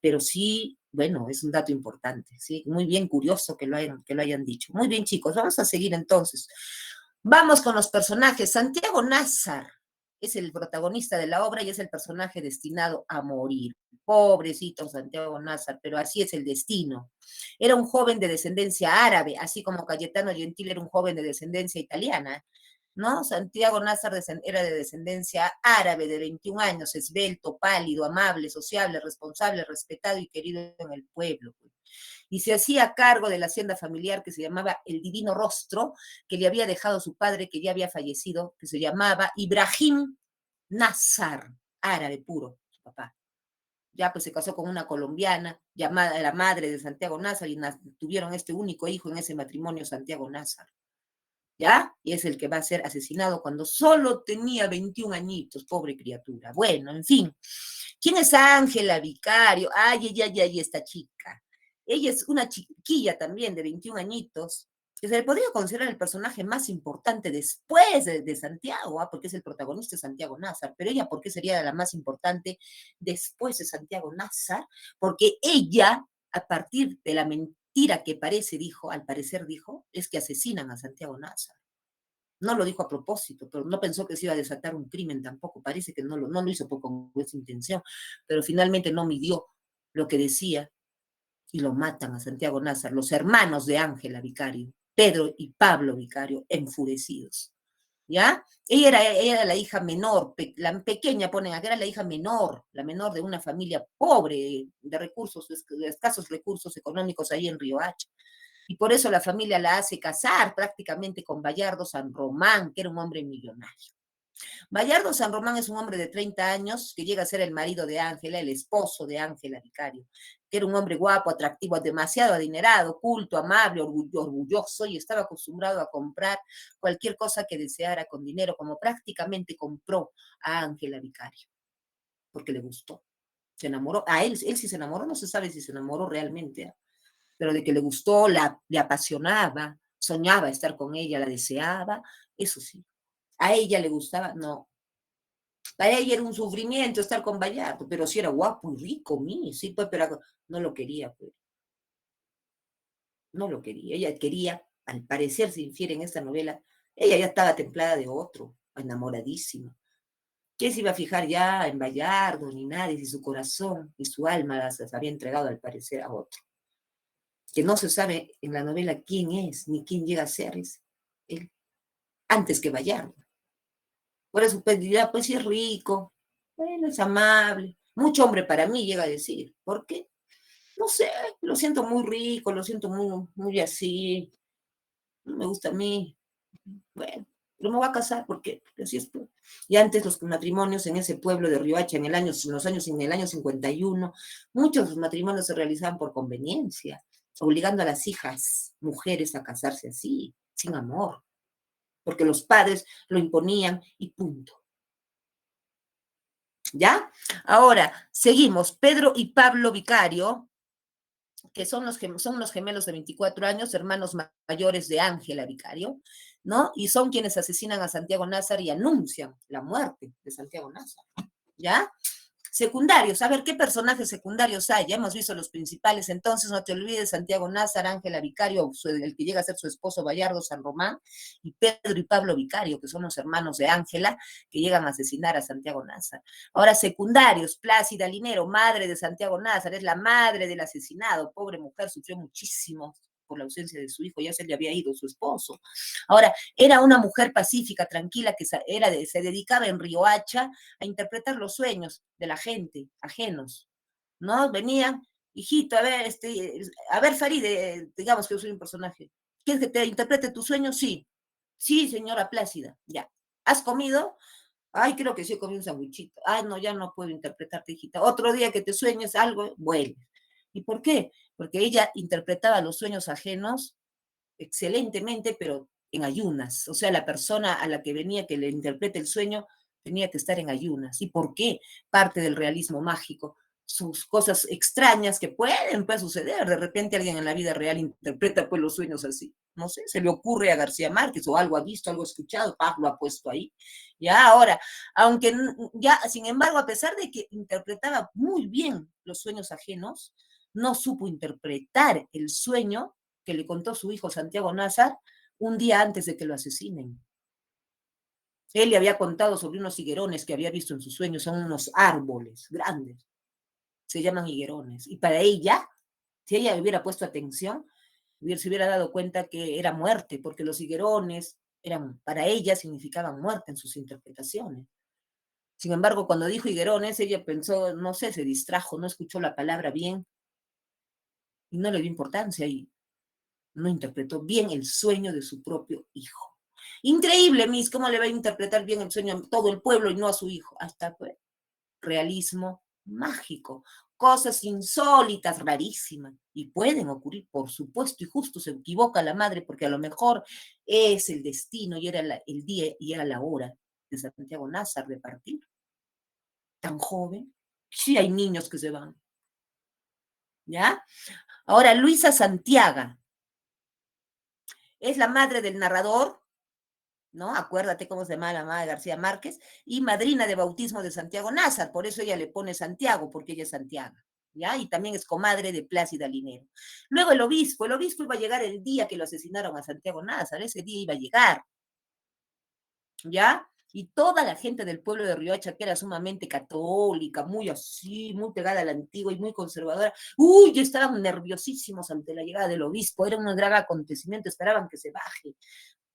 pero sí, bueno, es un dato importante, ¿sí? Muy bien, curioso que lo hayan dicho. Muy bien, chicos, vamos a seguir entonces. Vamos con los personajes. Santiago Nazar es el protagonista de la obra y es el personaje destinado a morir. Pobrecito Santiago Nazar, pero así es el destino. Era un joven de descendencia árabe, así como Cayetano Gentil era un joven de descendencia italiana, ¿no? Santiago Nazar era de descendencia árabe, de 21 años, esbelto, pálido, amable, sociable, responsable, respetado y querido en el pueblo. Y se hacía cargo de la hacienda familiar que se llamaba El Divino Rostro, que le había dejado su padre, que ya había fallecido, que se llamaba Ibrahim Nazar, árabe puro, su papá. Ya pues se casó con una colombiana, llamada la madre de Santiago Nazar, y tuvieron este único hijo en ese matrimonio, Santiago Nazar. ¿Ya? Y es el que va a ser asesinado cuando solo tenía 21 añitos, pobre criatura. Bueno, en fin. ¿Quién es Ángela Vicario? Ay, esta chica. Ella es una chiquilla también de 21 añitos, que se le podría considerar el personaje más importante después de Santiago, porque es el protagonista de Santiago Nazar, pero ella, ¿por qué sería la más importante después de Santiago Nazar? Porque ella, a partir de la mentira que al parecer dijo, es que asesinan a Santiago Nazar. No lo dijo a propósito, pero no pensó que se iba a desatar un crimen tampoco. Parece que no lo hizo con esa intención, pero finalmente no midió lo que decía y lo matan a Santiago Nazar, los hermanos de Ángela Vicario, Pedro y Pablo Vicario, enfurecidos. ¿Ya? Ella era la hija menor, la pequeña ponen acá, era la hija menor, la menor de una familia pobre, de escasos recursos económicos ahí en Riohacha. Y por eso la familia la hace casar prácticamente con Bayardo San Román, que era un hombre millonario. Bayardo San Román es un hombre de 30 años que llega a ser el marido de Ángela, el esposo de Ángela Vicario, que era un hombre guapo, atractivo, demasiado adinerado, culto, amable, orgulloso y estaba acostumbrado a comprar cualquier cosa que deseara con dinero, como prácticamente compró a Ángela Vicario, porque le gustó. Se enamoró, a él sí se enamoró, no se sabe si se enamoró realmente, ¿eh? Pero de que le gustó, le apasionaba, soñaba estar con ella, la deseaba, eso sí. A ella le gustaba, no. Para ella era un sufrimiento estar con Bayardo, pero sí era guapo y rico, sí, pues, pero no lo quería, pues. No lo quería. Ella quería, al parecer se infiere en esta novela, ella ya estaba templada de otro, enamoradísima. ¿Quién se iba a fijar ya en Bayardo ni nadie, si su corazón y su alma se había entregado al parecer a otro? Que no se sabe en la novela quién es, ni quién llega a ser él, antes que Bayardo. Por eso pues dirá, pues sí es rico, bueno, es amable, mucho hombre para mí, llega a decir. ¿Por qué? No sé, lo siento muy rico, lo siento muy, muy así, no me gusta a mí. Bueno, pero me voy a casar porque así es. Y antes los matrimonios en ese pueblo de Riohacha, en el año 51, muchos matrimonios se realizaban por conveniencia, obligando a las hijas, mujeres, a casarse así, sin amor, porque los padres lo imponían y punto. ¿Ya? Ahora, seguimos. Pedro y Pablo Vicario, que son los gemelos de 24 años, hermanos mayores de Ángela Vicario, ¿no? Y son quienes asesinan a Santiago Nazar y anuncian la muerte de Santiago Nazar, ¿ya? Secundarios, a ver, ¿qué personajes secundarios hay? Ya hemos visto los principales, entonces no te olvides, Santiago Nazar, Ángela Vicario, el que llega a ser su esposo Bayardo San Román, y Pedro y Pablo Vicario, que son los hermanos de Ángela, que llegan a asesinar a Santiago Nazar. Ahora, secundarios, Plácida Linero, madre de Santiago Nazar, es la madre del asesinado, pobre mujer, sufrió muchísimo por la ausencia de su hijo, ya se le había ido su esposo. Ahora, era una mujer pacífica, tranquila, que se dedicaba en Riohacha a interpretar los sueños de la gente, ajenos, ¿no? Venían, hijito, a ver, Faride, digamos que yo soy un personaje. ¿Quieres que te interprete tus sueños? Sí. Sí, señora Plácida, ya. ¿Has comido? Ay, creo que sí comí un sandwichito. Ay, no, ya no puedo interpretarte, hijita. Otro día que te sueñes algo, vuelve. ¿Y por qué? Porque ella interpretaba los sueños ajenos excelentemente, pero en ayunas. O sea, la persona a la que venía que le interprete el sueño tenía que estar en ayunas. ¿Y por qué? Parte del realismo mágico. Sus cosas extrañas que pueden pues, suceder. De repente alguien en la vida real interpreta pues los sueños así. No sé, se le ocurre a García Márquez o algo ha visto, algo ha escuchado, lo ha puesto ahí. Ya ahora, aunque ya, sin embargo, a pesar de que interpretaba muy bien los sueños ajenos, no supo interpretar el sueño que le contó su hijo Santiago Nazar un día antes de que lo asesinen. Él le había contado sobre unos higuerones que había visto en sus sueños, son unos árboles grandes, se llaman higuerones. Y para ella, si ella hubiera puesto atención, se hubiera dado cuenta que era muerte, porque los higuerones para ella significaban muerte en sus interpretaciones. Sin embargo, cuando dijo higuerones, ella pensó, no sé, se distrajo, no escuchó la palabra bien y no le dio importancia y no interpretó bien el sueño de su propio hijo. Increíble, Miss, ¿cómo le va a interpretar bien el sueño a todo el pueblo y no a su hijo? Hasta pues, realismo mágico, cosas insólitas, rarísimas, y pueden ocurrir, por supuesto, y justo se equivoca la madre porque a lo mejor es el destino y era el día y era la hora de Santiago Nazar de partir. Tan joven, sí hay niños que se van. ¿Ya? Ahora, Luisa Santiago es la madre del narrador, ¿no? Acuérdate cómo se llama la madre de García Márquez, y madrina de bautismo de Santiago Nazar, por eso ella le pone Santiago, porque ella es Santiago, ¿ya? Y también es comadre de Plácida Linero. Luego el obispo iba a llegar el día que lo asesinaron a Santiago Nazar, ese día iba a llegar, ¿ya? Y toda la gente del pueblo de Riohacha, que era sumamente católica, muy así, muy pegada a la antigua y muy conservadora, ya estaban nerviosísimos ante la llegada del obispo, era un gran acontecimiento, esperaban que se baje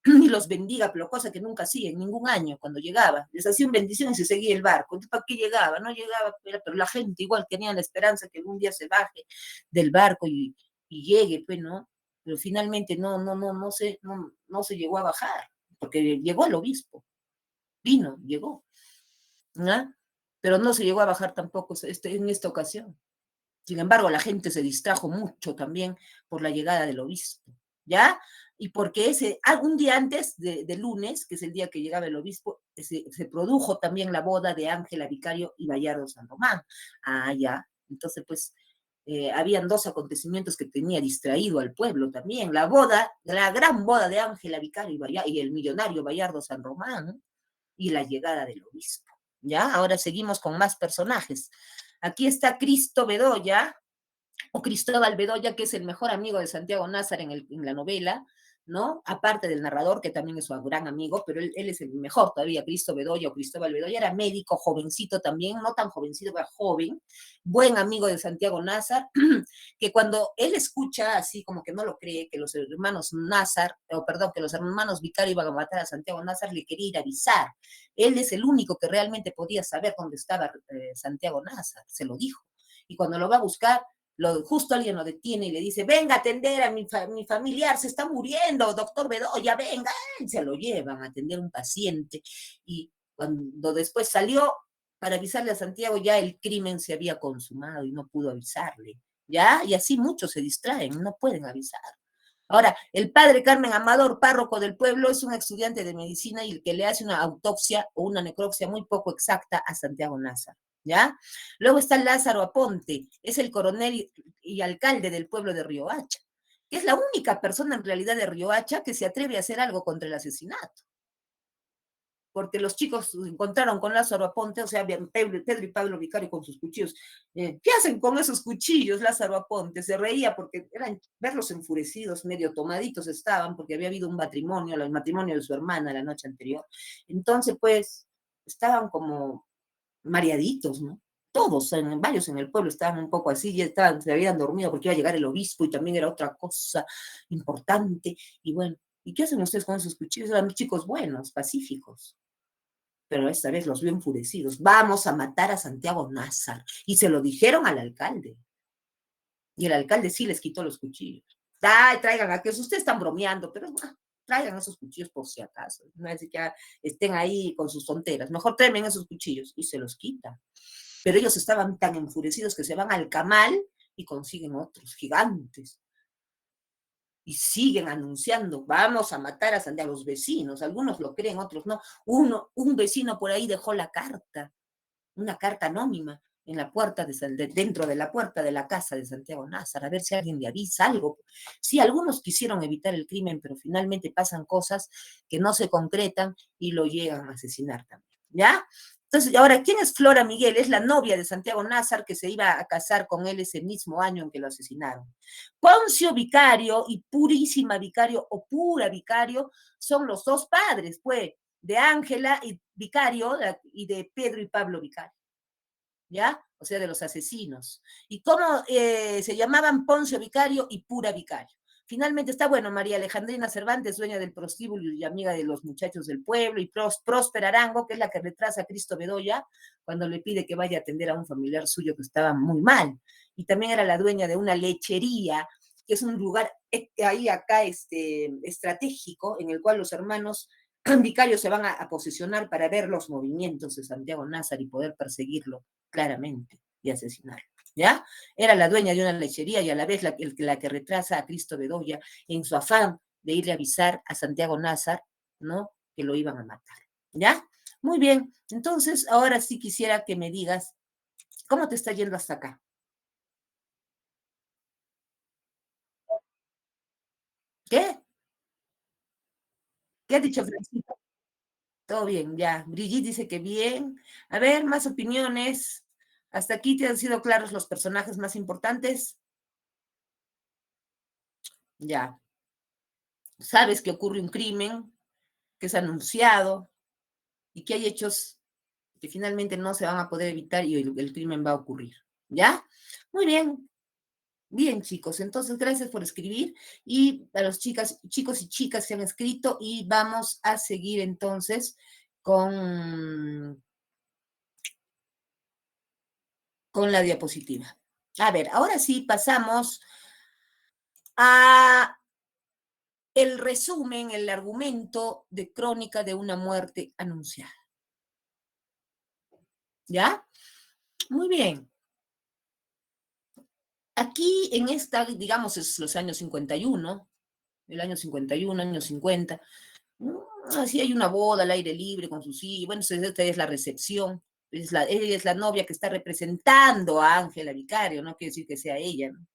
y los bendiga, pero cosa que nunca hacía en ningún año cuando llegaba. Les hacían bendición y se seguía el barco. ¿Para qué llegaba? No llegaba, pero la gente igual tenía la esperanza que algún día se baje del barco y llegue, pues, ¿no? Pero finalmente no se llegó a bajar, porque llegó el obispo. vino, llegó, ¿no? Pero no se llegó a bajar tampoco en esta ocasión. Sin embargo, la gente se distrajo mucho también por la llegada del obispo, ¿ya? Y porque un día antes de lunes, que es el día que llegaba el obispo, se produjo también la boda de Ángela Vicario y Bayardo San Román. Ah, ya. Entonces, pues, habían dos acontecimientos que tenía distraído al pueblo también. La boda, la gran boda de Ángela Vicario y el millonario Bayardo San Román, y la llegada del obispo. ¿Ya? Ahora seguimos con más personajes. Aquí está Cristo Bedoya, o Cristóbal Bedoya, que es el mejor amigo de Santiago Nazar en la novela, ¿no? Aparte del narrador, que también es su gran amigo, pero él es el mejor todavía, Cristo Bedoya o Cristóbal Bedoya, era médico, jovencito también, no tan jovencito, pero joven, buen amigo de Santiago Nazar, que cuando él escucha, así como que no lo cree, que los hermanos Nazar, que los hermanos Vicario iban a matar a Santiago Nazar, le quería ir a avisar. Él es el único que realmente podía saber dónde estaba Santiago Nazar, se lo dijo. Y cuando lo va a buscar, justo alguien lo detiene y le dice, venga a atender a mi familiar, se está muriendo, doctor Bedoya, venga, y se lo llevan a atender a un paciente. Y cuando después salió para avisarle a Santiago, ya el crimen se había consumado y no pudo avisarle, ¿ya? Y así muchos se distraen, no pueden avisar. Ahora, el padre Carmen Amador, párroco del pueblo, es un estudiante de medicina y el que le hace una autopsia o una necropsia muy poco exacta a Santiago Nazar, ¿ya? Luego está Lázaro Aponte, es el coronel y alcalde del pueblo de Riohacha, que es la única persona en realidad de Riohacha que se atreve a hacer algo contra el asesinato. Porque los chicos se encontraron con Lázaro Aponte, o sea, Pedro y Pablo Vicario con sus cuchillos. ¿Qué hacen con esos cuchillos, Lázaro Aponte? Se reía porque eran verlos enfurecidos, medio tomaditos estaban, porque había habido un matrimonio, el matrimonio de su hermana la noche anterior. Entonces, pues, estaban como mareaditos, ¿no? Todos, varios en el pueblo estaban un poco así, ya se habían dormido porque iba a llegar el obispo y también era otra cosa importante. Y bueno, ¿y qué hacen ustedes con esos cuchillos? Eran chicos buenos, pacíficos, pero esta vez los vio enfurecidos. Vamos a matar a Santiago Nazar. Y se lo dijeron al alcalde. Y el alcalde sí les quitó los cuchillos. Ay, traigan a que ustedes están bromeando, pero traigan esos cuchillos por si acaso. No es que estén ahí con sus tonteras. Mejor tráigan esos cuchillos. Y se los quitan. Pero ellos estaban tan enfurecidos que se van al camal y consiguen otros gigantes. Y siguen anunciando, vamos a matar a Santiago, los vecinos, algunos lo creen, otros no. Un vecino por ahí dejó la carta, una carta anónima en la puerta, dentro de la puerta de la casa de Santiago Nazar, a ver si alguien le avisa algo. Sí, algunos quisieron evitar el crimen, pero finalmente pasan cosas que no se concretan y lo llegan a asesinar también, ¿ya? Entonces, ahora, ¿quién es Flora Miguel? Es la novia de Santiago Nazar que se iba a casar con él ese mismo año en que lo asesinaron. Poncio Vicario y Purísima Vicario o Pura Vicario son los dos padres, pues, de Ángela y Vicario y de Pedro y Pablo Vicario, ¿ya? O sea, de los asesinos. ¿Y cómo se llamaban Poncio Vicario y Pura Vicario? Finalmente está, bueno, María Alejandrina Cervantes, dueña del prostíbulo y amiga de los muchachos del pueblo, y Próspera Arango, que es la que retrasa a Cristo Bedoya cuando le pide que vaya a atender a un familiar suyo que estaba muy mal. Y también era la dueña de una lechería, que es un lugar ahí acá estratégico, en el cual los hermanos vicarios se van a posicionar para ver los movimientos de Santiago Nazar y poder perseguirlo claramente y asesinarlo. ¿Ya? Era la dueña de una lechería y a la vez la que retrasa a Cristo Bedoya en su afán de irle a avisar a Santiago Nazar, ¿no? Que lo iban a matar. ¿Ya? Muy bien. Entonces, ahora sí quisiera que me digas, ¿cómo te está yendo hasta acá? ¿Qué? ¿Qué ha dicho Francisco? Todo bien, ya. Brigitte dice que bien. A ver, más opiniones. ¿Hasta aquí te han sido claros los personajes más importantes? Ya. Sabes que ocurre un crimen, que es anunciado y que hay hechos que finalmente no se van a poder evitar y el crimen va a ocurrir. ¿Ya? Muy bien. Bien, chicos. Entonces, gracias por escribir y a los chicos y chicas que han escrito y vamos a seguir entonces con la diapositiva. A ver, ahora sí pasamos a el resumen, el argumento de Crónica de una muerte anunciada. ¿Ya? Muy bien. Aquí en esta, digamos, es los años 51, el año 51, años 50. Así hay una boda al aire libre con sus hijos. Bueno, esta es la recepción. Ella es la novia que está representando a Ángela Vicario, no quiere decir que sea ella, ¿no?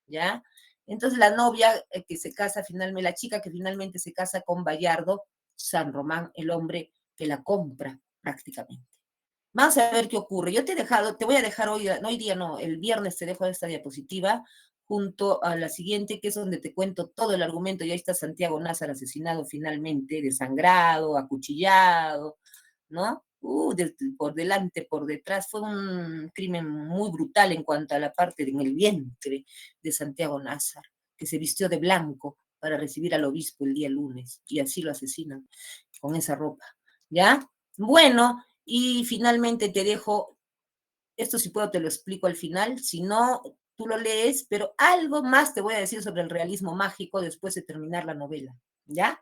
¿Ya? Entonces la novia que se casa finalmente, la chica que finalmente se casa con Bayardo San Román, el hombre que la compra prácticamente. Vamos a ver qué ocurre. Yo te voy a dejar hoy, no hoy día, no, el viernes te dejo esta diapositiva junto a la siguiente, que es donde te cuento todo el argumento. Y ahí está Santiago Nazar asesinado finalmente, desangrado, acuchillado, ¿no? Por delante, por detrás. Fue un crimen muy brutal en cuanto a la parte en el vientre de Santiago Nazar, que se vistió de blanco para recibir al obispo el día lunes, y así lo asesinan con esa ropa, ¿ya? Bueno, y finalmente te dejo, esto si puedo te lo explico al final, si no, tú lo lees, pero algo más te voy a decir sobre el realismo mágico después de terminar la novela, ¿ya?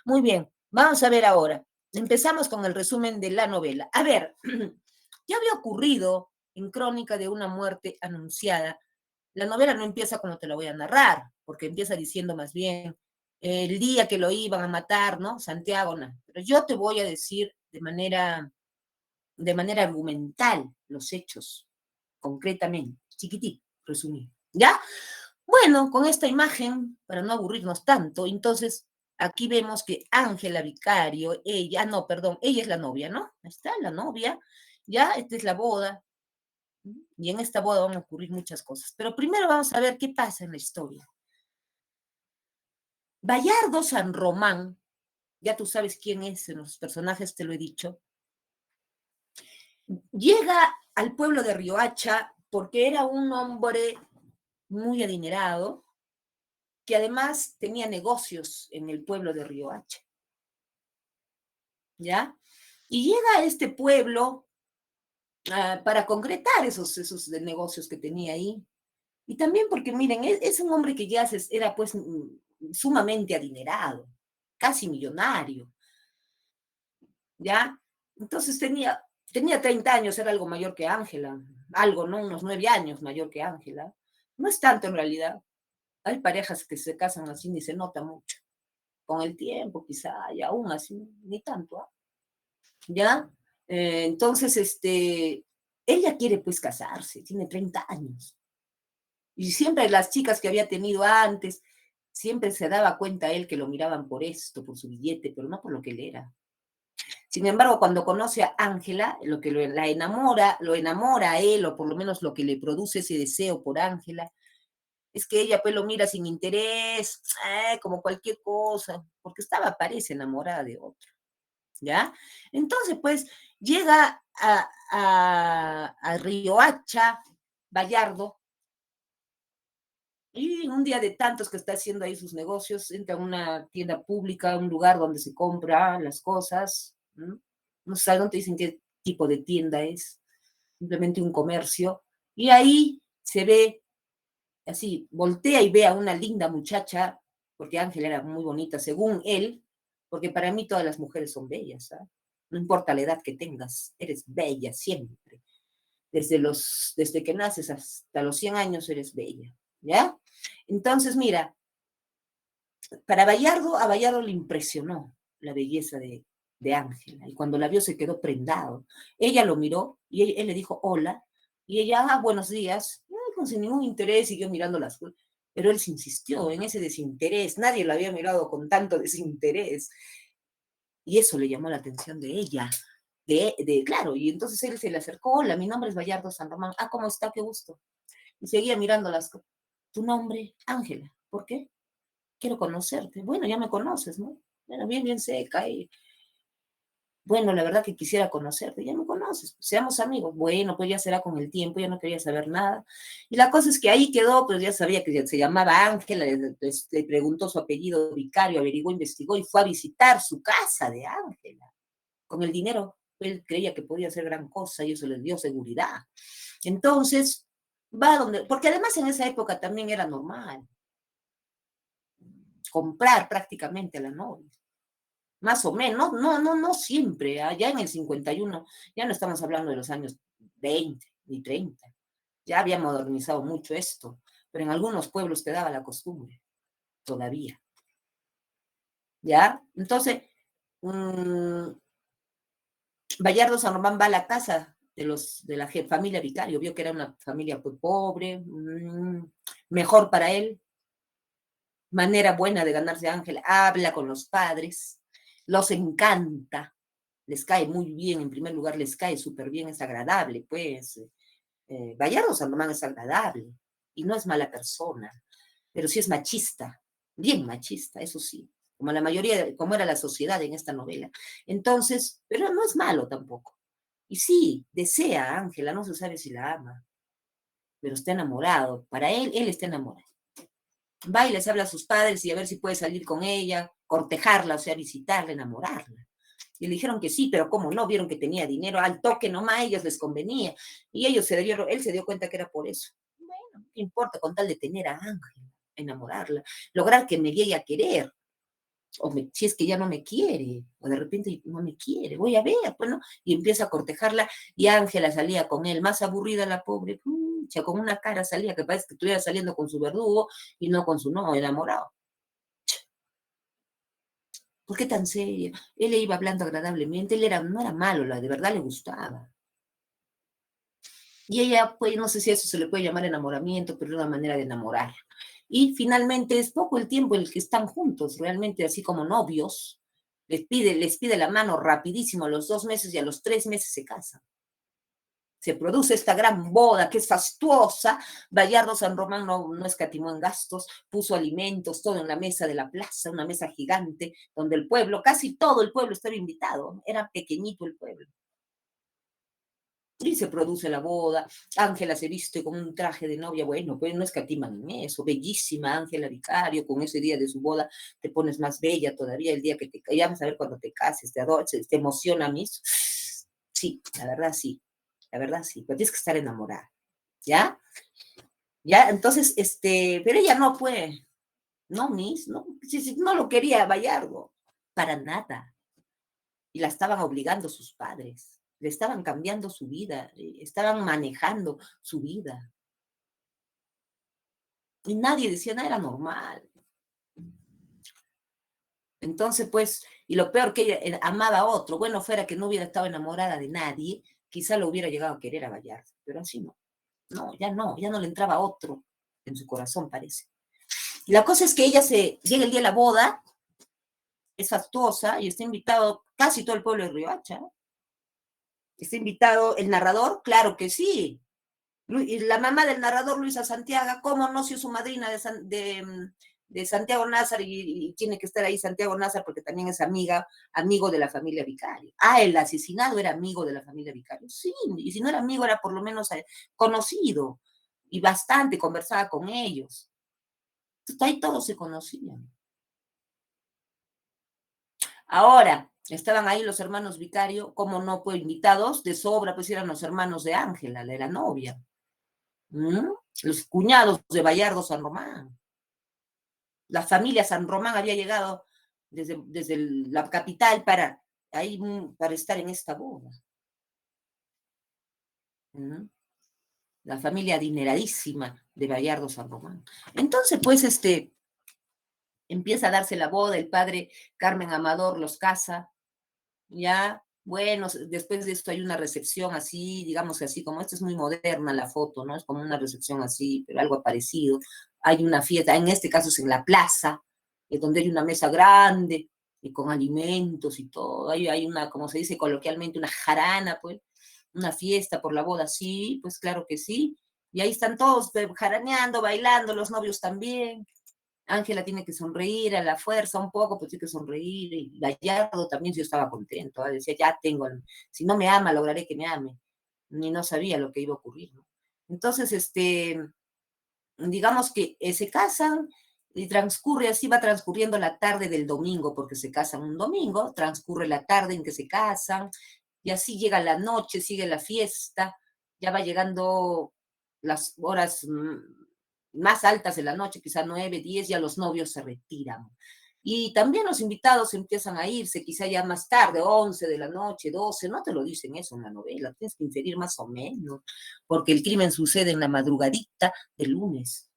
Muy bien, vamos a ver ahora. Empezamos con el resumen de la novela. A ver, ya había ocurrido en Crónica de una muerte anunciada. La novela no empieza como te la voy a narrar, porque empieza diciendo más bien el día que lo iban a matar, ¿no? Santiago, no. Pero yo te voy a decir de manera argumental los hechos, concretamente, chiquitito, resumido. ¿Ya? Bueno, con esta imagen, para no aburrirnos tanto, entonces aquí vemos que Ángela Vicario, no, perdón, ella es la novia, ¿no? Ahí está, la novia, ya, esta es la boda, y en esta boda van a ocurrir muchas cosas. Pero primero vamos a ver qué pasa en la historia. Bayardo San Román, ya tú sabes quién es, en los personajes te lo he dicho, llega al pueblo de Riohacha porque era un hombre muy adinerado, que además tenía negocios en el pueblo de Riohacha, ¿ya? Y llega a este pueblo para concretar esos negocios que tenía ahí. Y también porque, miren, es un hombre que ya era pues sumamente adinerado, casi millonario, ¿ya? Entonces tenía 30 años, era algo mayor que Ángela, algo, ¿no? Unos 9 años mayor que Ángela. No es tanto en realidad. Hay parejas que se casan así ni se nota mucho. Con el tiempo, quizá, y aún así, ni tanto, ¿ah? ¿Ya? Entonces, ella quiere pues casarse, tiene 30 años. Y siempre las chicas que había tenido antes, siempre se daba cuenta él que lo miraban por esto, por su billete, pero no por lo que él era. Sin embargo, cuando conoce a Ángela, lo que la enamora, lo enamora a él, o por lo menos lo que le produce ese deseo por Ángela, es que ella pues lo mira sin interés, como cualquier cosa, porque parece enamorada de otro, ¿ya? Entonces, pues, llega a Riohacha, Bayardo, y un día de tantos que está haciendo ahí sus negocios, entra a una tienda pública, un lugar donde se compra las cosas, ¿no? No sé, no te dicen qué tipo de tienda es, simplemente un comercio, y ahí se ve, así, voltea y ve a una linda muchacha, porque Ángela era muy bonita, según él, porque para mí todas las mujeres son bellas, ¿sabes? No importa la edad que tengas, eres bella siempre. Desde que naces hasta los 100 años eres bella, ¿ya? Entonces, mira, a Bayardo le impresionó la belleza de Ángela, y cuando la vio se quedó prendado. Ella lo miró y él le dijo hola, y ella, buenos días, sin ningún interés siguió mirando las cosas, pero él se insistió en ese desinterés, nadie la había mirado con tanto desinterés, y eso le llamó la atención de ella, claro, y entonces él se le acercó, hola, mi nombre es Bayardo San Román, ¿cómo está? Qué gusto. Y seguía mirando las cosas. Tu nombre, Ángela, ¿por qué? Quiero conocerte. Bueno, ya me conoces, ¿no? Bueno, bien, bien seca. Bueno, la verdad que quisiera conocerte. Ya me conoces, pues, seamos amigos. Bueno, pues ya será con el tiempo, ya no quería saber nada. Y la cosa es que ahí quedó, pues ya sabía que se llamaba Ángela, le preguntó su apellido Vicario, averiguó, investigó y fue a visitar su casa de Ángela. Con el dinero, él creía que podía hacer gran cosa y eso le dio seguridad. Entonces, va donde, porque además en esa época también era normal comprar prácticamente a la novia. Más o menos, no siempre, ya en el 51, ya no estamos hablando de los años 20, ni 30. Ya había modernizado mucho esto, pero en algunos pueblos quedaba la costumbre, todavía. ¿Ya? Entonces, Bayardo San Román va a la casa de la familia Vicario, vio que era una familia pues, pobre, mejor para él, manera buena de ganarse a Ángela, habla con los padres, los encanta, les cae muy bien, en primer lugar les cae súper bien, es agradable, pues. Bayardo San Román es agradable y no es mala persona, pero sí es machista, bien machista, eso sí, como la mayoría, como era la sociedad en esta novela. Entonces, pero no es malo tampoco. Y sí, desea a Ángela, no se sabe si la ama, pero está enamorado. Para él está enamorado. Va y les habla a sus padres y a ver si puede salir con ella, cortejarla, o sea, visitarla, enamorarla. Y le dijeron que sí, pero ¿cómo no? Vieron que tenía dinero, al toque nomás a ellos les convenía. Y él se dio cuenta que era por eso. Bueno, no importa con tal de tener a Ángela, enamorarla, lograr que me llegue a querer. Si es que ya no me quiere, o de repente no me quiere, voy a ver, bueno, y empieza a cortejarla, y Ángela salía con él, más aburrida la pobre, con una cara salía que parece que estuviera saliendo con su verdugo y no con su no enamorado. ¿Por qué tan seria? Él le iba hablando agradablemente, no era malo, de verdad le gustaba. Y ella, pues, no sé si eso se le puede llamar enamoramiento, pero era una manera de enamorar. Y finalmente es poco el tiempo en el que están juntos, realmente así como novios. Les pide la mano rapidísimo a los 2 meses y a los 3 meses se casan. Se produce esta gran boda que es fastuosa. Bayardo San Román no escatimó en gastos, puso alimentos, todo en la mesa de la plaza, una mesa gigante, donde el pueblo, casi todo el pueblo estaba invitado. Era pequeñito el pueblo. Y se produce la boda, Ángela se viste con un traje de novia, bueno, pues no escatiman en eso, bellísima Ángela Vicario, con ese día de su boda te pones más bella todavía el día que ya vas a ver cuando te cases, te emociona a mí. Sí, la verdad sí, pero tienes que estar enamorada, ¿ya? Ya, entonces, pero ella no fue, no, no lo quería Bayardo, para nada, y la estaban obligando sus padres. Le estaban cambiando su vida, estaban manejando su vida. Y nadie decía nada, era normal. Entonces, pues, y lo peor que ella amaba a otro, bueno, fuera que no hubiera estado enamorada de nadie, quizá lo hubiera llegado a querer a Bayardo, pero así no. No, ya no le entraba otro en su corazón, parece. Y la cosa es que llega el día de la boda, es fastuosa y está invitado casi todo el pueblo de Riohacha. ¿Está invitado el narrador? Claro que sí. Y la mamá del narrador, Luisa Santiago, ¿cómo no? Si es su madrina de Santiago Nazar y tiene que estar ahí Santiago Nazar porque también es amigo de la familia Vicario. El asesinado era amigo de la familia Vicario. Sí, y si no era amigo, era por lo menos conocido y bastante, conversaba con ellos. Entonces, ahí todos se conocían. Ahora, estaban ahí los hermanos Vicario, ¿cómo no? Pues invitados de sobra, pues eran los hermanos de Ángela, de la novia. Los cuñados de Bayardo San Román. La familia San Román había llegado desde la capital para estar en esta boda. La familia adineradísima de Bayardo San Román. Entonces, pues, empieza a darse la boda, el padre Carmen Amador los casa, ya, bueno, después de esto hay una recepción así, digamos así, como esta es muy moderna la foto, ¿no? Es como una recepción así, pero algo parecido. Hay una fiesta, en este caso es en la plaza, donde hay una mesa grande y con alimentos y todo. Hay una, como se dice coloquialmente, una jarana, pues, una fiesta por la boda, sí, pues claro que sí. Y ahí están todos jaraneando, bailando, los novios también. Ángela tiene que sonreír a la fuerza un poco, pues tiene que sonreír. Y Gallardo también yo estaba contento, ¿eh? Decía, ya tengo, si no me ama, lograré que me ame. Ni no sabía lo que iba a ocurrir, ¿no? Entonces, digamos que se casan y así va transcurriendo la tarde del domingo, porque se casan un domingo, transcurre la tarde en que se casan, y así llega la noche, sigue la fiesta, ya va llegando las horas más altas de la noche, quizá 9, 10, ya los novios se retiran. Y también los invitados empiezan a irse, quizá ya más tarde, 11 de la noche, 12, no te lo dicen eso en la novela, tienes que inferir más o menos, porque el crimen sucede en la madrugadita del lunes,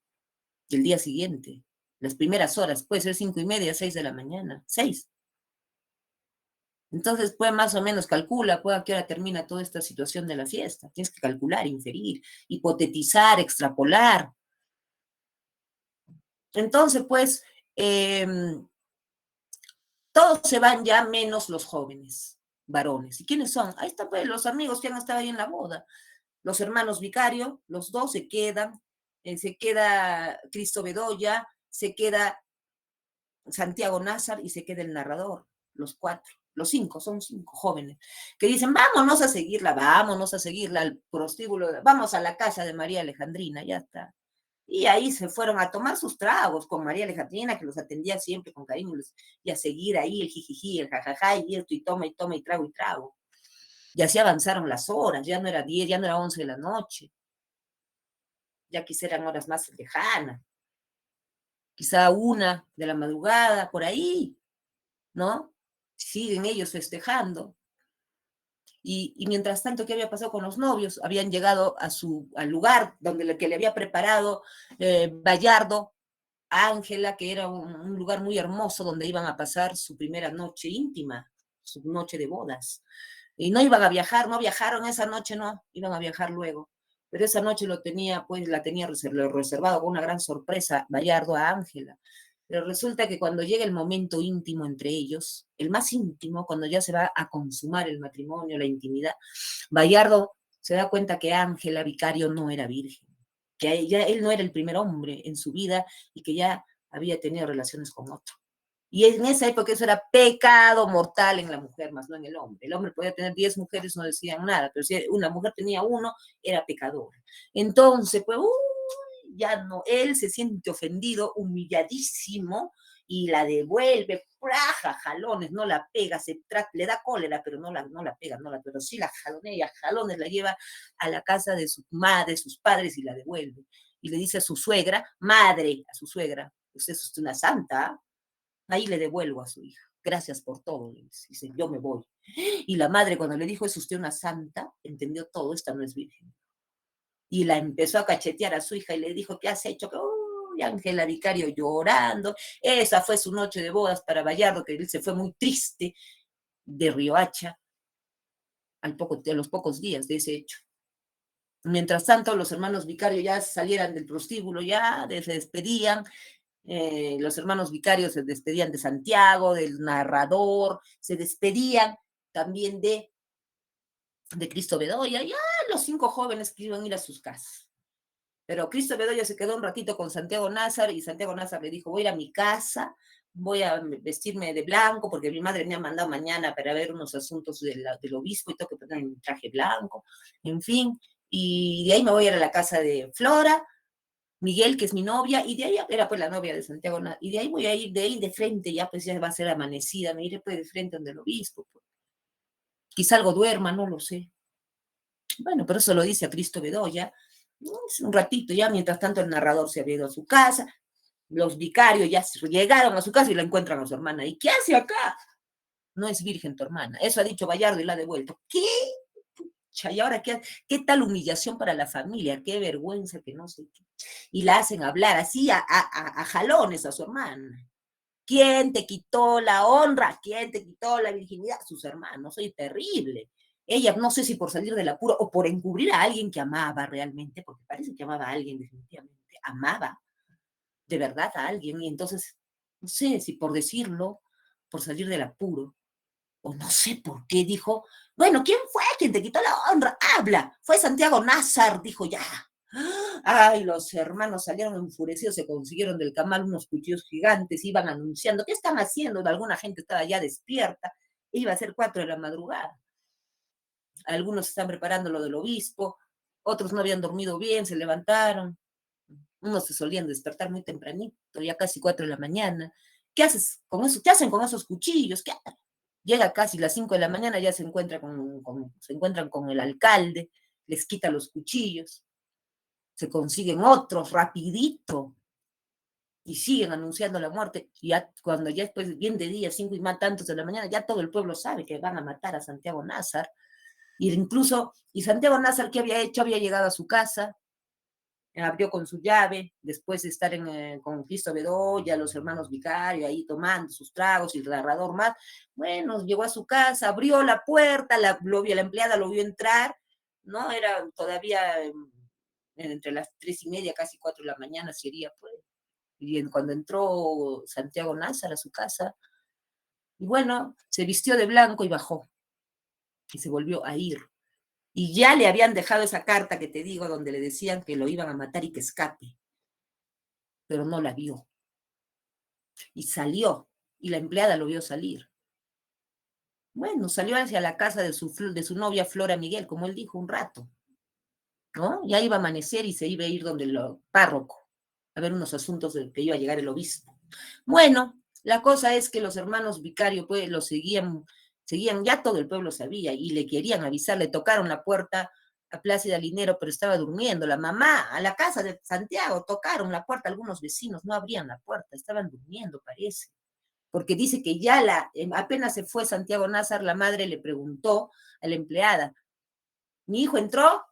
del día siguiente, las primeras horas, puede ser 5:30, 6 de la mañana, 6. Entonces, pues más o menos calcula, pues a qué hora termina toda esta situación de la fiesta. Tienes que calcular, inferir, hipotetizar, extrapolar. Entonces, pues, todos se van ya menos los jóvenes, varones. ¿Y quiénes son? Ahí están pues los amigos que han estado ahí en la boda. Los hermanos Vicario, los dos se quedan. Se queda Cristo Bedoya, se queda Santiago Nazar y se queda el narrador, los 4. Los 5, son 5 jóvenes, que dicen, vámonos a seguirla al prostíbulo, vamos a la casa de María Alejandrina, ya está. Y ahí se fueron a tomar sus tragos con María Alejandrina, que los atendía siempre con cariño, y a seguir ahí el jijiji, el jajaja, y esto, y toma, y trago, y trago. Y así avanzaron las horas, ya no era 10, ya no era 11 de la noche, ya quisieran horas más lejanas, quizá 1 de la madrugada, por ahí, ¿no? Siguen ellos festejando. Y mientras tanto, ¿qué había pasado con los novios? Habían llegado al lugar que le había preparado Bayardo a Ángela, que era un lugar muy hermoso donde iban a pasar su primera noche íntima, su noche de bodas. Y no iban a viajar, no viajaron esa noche, no, iban a viajar luego. Pero esa noche la tenía reservado con una gran sorpresa Bayardo a Ángela. Pero resulta que cuando llega el momento íntimo entre ellos, el más íntimo, cuando ya se va a consumar el matrimonio, la intimidad, Bayardo se da cuenta que Ángela Vicario no era virgen, que ya él no era el primer hombre en su vida y que ya había tenido relaciones con otro. Y en esa época eso era pecado mortal en la mujer, más no en el hombre. El hombre podía tener 10 mujeres, no decían nada, pero si una mujer tenía 1, era pecadora. Entonces, pues, ya no, él se siente ofendido, humilladísimo, y la devuelve, ¡praja! Jalones, no la pega, le da cólera, pero no la pega, pero sí la jalonea, jalones la lleva a la casa de su madre, de sus padres, y la devuelve. Y le dice a su suegra, madre, a su suegra, usted es una santa, ahí le devuelvo a su hija. Gracias por todo, le dice, yo me voy. Y la madre, cuando le dijo, es usted una santa, entendió todo, esta no es virgen. Y la empezó a cachetear a su hija y le dijo, ¿qué has hecho? Y Ángela Vicario llorando. Esa fue su noche de bodas para Bayardo, que él se fue muy triste de Riohacha a los pocos días de ese hecho. Mientras tanto, los hermanos Vicario ya salieran del prostíbulo, ya se despedían. Los hermanos Vicarios se despedían de Santiago, del narrador, se despedían también de Cristo Bedoya, ya los 5 jóvenes que iban a ir a sus casas. Pero Cristo Bedoya se quedó un ratito con Santiago Nazar y Santiago Nazar le dijo, voy a ir a mi casa, voy a vestirme de blanco porque mi madre me ha mandado mañana para ver unos asuntos del obispo y tengo que poner mi traje blanco, en fin. Y de ahí me voy a ir a la casa de Flora, Miguel, que es mi novia, y de ahí era pues la novia de Santiago, y de ahí voy a ir, de ahí de frente, ya pues ya va a ser amanecida, me iré pues de frente donde el obispo, pues. Quizá algo duerma, no lo sé. Bueno, pero eso lo dice a Cristo Bedoya, un ratito ya, mientras tanto el narrador se había ido a su casa, los vicarios ya llegaron a su casa y la encuentran a su hermana, ¿y qué hace acá? No es virgen tu hermana, eso ha dicho Bayardo y la ha devuelto. ¿Qué? Y ahora, ¿qué tal humillación para la familia? Qué vergüenza que no sé qué. Y la hacen hablar así a jalones a su hermana. ¿Quién te quitó la honra? ¿Quién te quitó la virginidad? Sus hermanos, soy terrible. Ella, no sé si por salir del apuro o por encubrir a alguien que amaba realmente, porque parece que amaba a alguien definitivamente, amaba de verdad a alguien, y entonces, no sé si por decirlo, por salir del apuro, o no sé por qué, dijo, bueno, ¿quién fue quien te quitó la honra? Habla, fue Santiago Nazar, dijo ya. Ay, los hermanos salieron enfurecidos, se consiguieron del camal unos cuchillos gigantes, iban anunciando, ¿qué están haciendo? Alguna gente estaba ya despierta, iba a ser 4 de la madrugada. Algunos están preparando lo del obispo, otros no habían dormido bien, se levantaron, unos se solían despertar muy tempranito, ya casi 4 de la mañana. ¿Qué haces con eso? ¿Qué hacen con esos cuchillos? ¿Qué? Llega casi las 5 de la mañana, ya se encuentran con el alcalde, les quita los cuchillos, se consiguen otros rapidito. y siguen anunciando la muerte. Y ya, cuando ya después, bien de día, 5 y más tantos de la mañana, ya todo el pueblo sabe que van a matar a Santiago Nazar. Y incluso, y Santiago Nazar, ¿qué había hecho? Había llegado a su casa, abrió con su llave, después de estar con Cristo Bedoya, los hermanos Vicario, ahí tomando sus tragos y el narrador más. Bueno, llegó a su casa, abrió la puerta, la empleada lo vio entrar, ¿no? Era todavía entre las 3:30, casi 4 de la mañana sería, pues. Y cuando entró Santiago Nazar a su casa, y bueno, se vistió de blanco y bajó, y se volvió a ir. Y ya le habían dejado esa carta que te digo, donde le decían que lo iban a matar y que escape, pero no la vio. Y salió, y la empleada lo vio salir. Bueno, salió hacia la casa de su novia Flora Miguel, como él dijo, un rato, ¿no? Ya iba a amanecer y se iba a ir donde el párroco, a ver unos asuntos de que iba a llegar el obispo. Bueno, la cosa es que los hermanos Vicario, pues, lo seguían, ya todo el pueblo sabía, y le querían avisar, le tocaron la puerta a Plácida Linero, pero estaba durmiendo. La mamá, a la casa de Santiago, tocaron la puerta, algunos vecinos no abrían la puerta, estaban durmiendo, parece. Porque dice que ya apenas se fue Santiago Nazar, la madre le preguntó a la empleada, ¿mi hijo entró?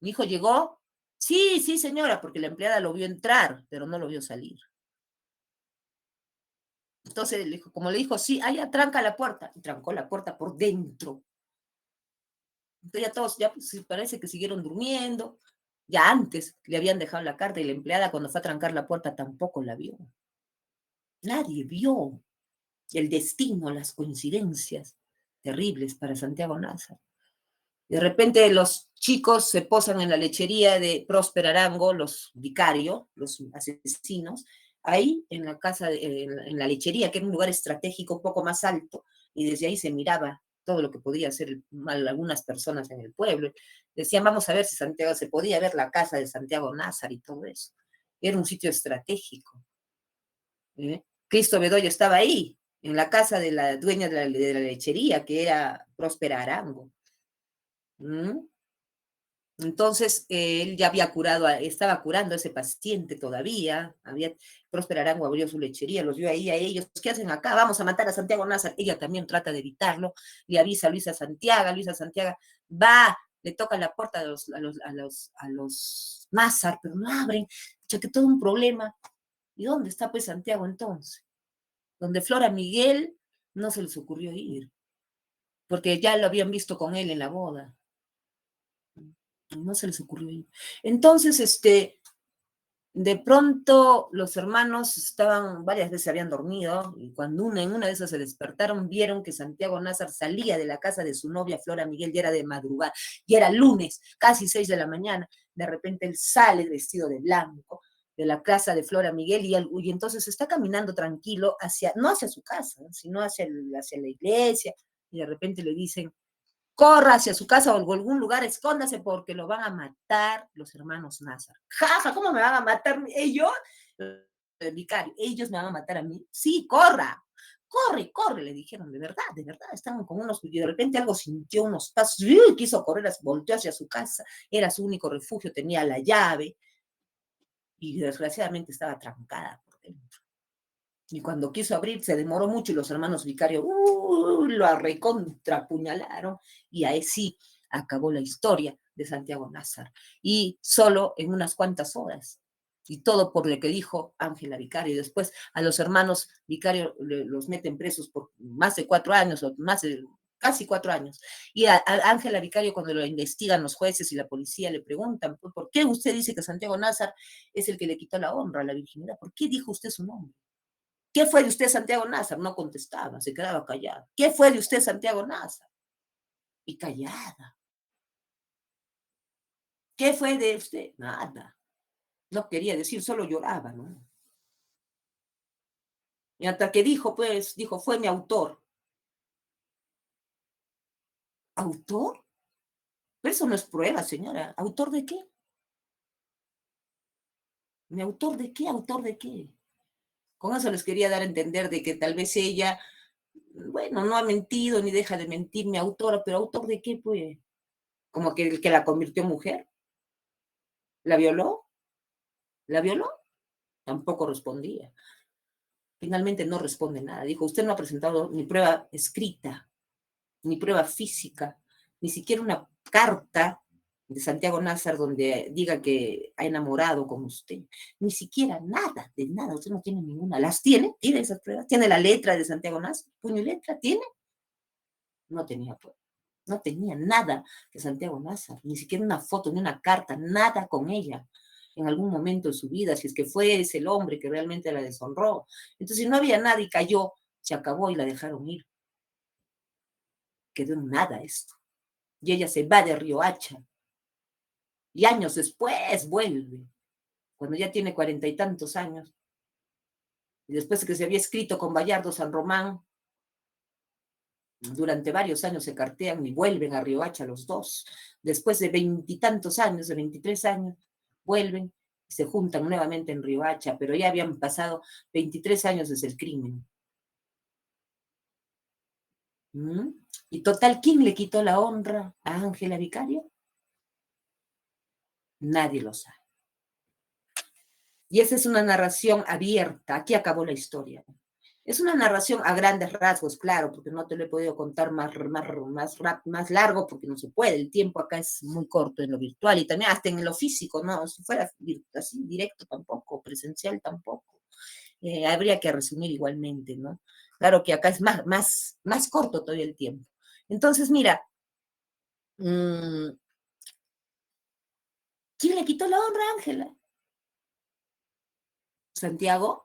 ¿Mi hijo llegó? Sí, sí, señora, porque la empleada lo vio entrar, pero no lo vio salir. Entonces, como le dijo, sí, allá tranca la puerta, y trancó la puerta por dentro. Entonces ya todos, ya pues, parece que siguieron durmiendo. Ya antes le habían dejado la carta y la empleada cuando fue a trancar la puerta tampoco la vio. Nadie vio el destino, las coincidencias terribles para Santiago Nazar. De repente los chicos se posan en la lechería de Próspero Arango, los vicarios, los asesinos, ahí en la casa, en la lechería, que era un lugar estratégico un poco más alto, y desde ahí se miraba todo lo que podía hacer mal algunas personas en el pueblo. Decían, vamos a ver si Santiago, se podía ver la casa de Santiago Nazar y todo eso. Era un sitio estratégico. Cristo Bedoya estaba ahí, en la casa de la dueña de la lechería, que era Próspera Arango. ¿Mm? Entonces, él ya había curado, estaba curando a ese paciente todavía. Próspera Arango abrió su lechería, los vio ahí a ellos. ¿Qué hacen acá? Vamos a matar a Santiago Nazar. Ella también trata de evitarlo. Le avisa a Luisa Santiago. Luisa Santiago va, le toca la puerta a los Nazar, pero no abren. Dice que todo un problema. ¿Y dónde está pues Santiago entonces? Donde Flora Miguel no se les ocurrió ir, porque ya lo habían visto con él en la boda. No se les ocurrió ir. Entonces, de pronto los hermanos varias veces habían dormido, y cuando en una de esas se despertaron, vieron que Santiago Nazar salía de la casa de su novia Flora Miguel, ya era de madrugada, ya era lunes, casi 6 de la mañana. De repente él sale vestido de blanco de la casa de Flora Miguel, y entonces está caminando tranquilo no hacia su casa, sino hacia la iglesia, y de repente le dicen, corra hacia su casa o algún lugar, escóndase porque lo van a matar los hermanos Nazar. Jaja, ¿cómo me van a matar ellos? El vicario, ellos me van a matar a mí. Sí, corra, corre, corre, le dijeron, de verdad, estaban con unos, y de repente algo sintió unos pasos, quiso correr, volteó hacia su casa, era su único refugio, tenía la llave, y desgraciadamente estaba trancada por dentro. Y cuando quiso abrir, se demoró mucho y los hermanos vicarios lo recontrapuñalaron, y ahí sí acabó la historia de Santiago Nazar. Y solo en unas cuantas horas. Y todo por lo que dijo Ángela Vicario. Y después a los hermanos Vicario los meten presos por más de 4 años, o casi 4 años. Y a Ángela Vicario, cuando lo investigan los jueces y la policía, le preguntan, ¿por qué usted dice que Santiago Nazar es el que le quitó la honra, la virginidad? ¿Por qué dijo usted su nombre? ¿Qué fue de usted, Santiago Nazar? No contestaba, se quedaba callado. ¿Qué fue de usted, Santiago Nazar? Y callada. ¿Qué fue de usted? Nada. No quería decir, solo lloraba, ¿no? Y hasta que dijo, fue mi autor. ¿Autor? Pero eso no es prueba, señora. ¿Autor de qué? ¿Mi autor de qué? ¿Autor de qué? Con eso les quería dar a entender de que tal vez ella, bueno, no ha mentido ni deja de mentir, mi autora, pero ¿autor de qué, pues? ¿Como que el que la convirtió en mujer? ¿La violó? ¿La violó? tampoco respondía. Finalmente no responde nada. Dijo, usted no ha presentado ni prueba escrita, ni prueba física, ni siquiera una carta de Santiago Nazar donde diga que ha enamorado con usted. Ni siquiera nada, de nada. Usted no tiene ninguna. ¿Las tiene? ¿Tiene esas pruebas? ¿Tiene la letra de Santiago Nazar? ¿Puño y letra? ¿Tiene? No tenía prueba. No tenía nada de Santiago Nazar, ni siquiera una foto, ni una carta, nada con ella en algún momento de su vida, si es que fue ese el hombre que realmente la deshonró. Entonces, si no había nada y cayó, se acabó y la dejaron ir. Quedó en nada esto. Y ella se va de Riohacha. Y años después vuelve, cuando ya tiene 40 y tantos años. Y después de que se había escrito con Bayardo San Román, durante varios años se cartean y vuelven a Riohacha los dos. Después de 20 y tantos años, de 23 años, vuelven y se juntan nuevamente en Riohacha, pero ya habían pasado 23 años desde el crimen. Y total, ¿quién le quitó la honra a Ángela Vicario? Nadie lo sabe. Y esa es una narración abierta. Aquí acabó la historia. Es una narración a grandes rasgos, claro, porque no te lo he podido contar más largo, porque no se puede. El tiempo acá es muy corto en lo virtual y también hasta en lo físico, ¿no? Si fuera así directo tampoco, presencial tampoco. Habría que resumir igualmente, ¿no? Claro que acá es más corto todavía el tiempo. Entonces, mira, ¿quién le quitó la honra a Ángela? ¿Santiago?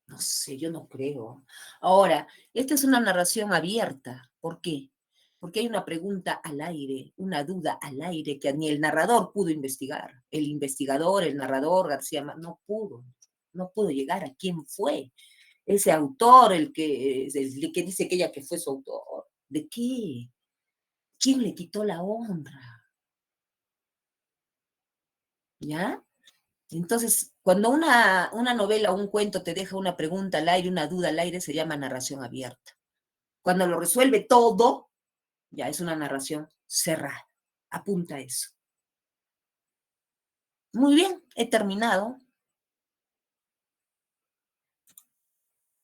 No sé, yo no creo. Ahora, esta es una narración abierta. ¿Por qué? Porque hay una pregunta al aire, una duda al aire que ni el narrador pudo investigar. El investigador, el narrador, García no pudo llegar a quién fue. Ese autor, el que dice que ella que fue su autor. ¿De qué? ¿Quién le quitó la honra? ¿Ya? Entonces, cuando una novela o un cuento te deja una pregunta al aire, una duda al aire, se llama narración abierta. Cuando lo resuelve todo, ya es una narración cerrada. Apunta a eso. Muy bien, he terminado.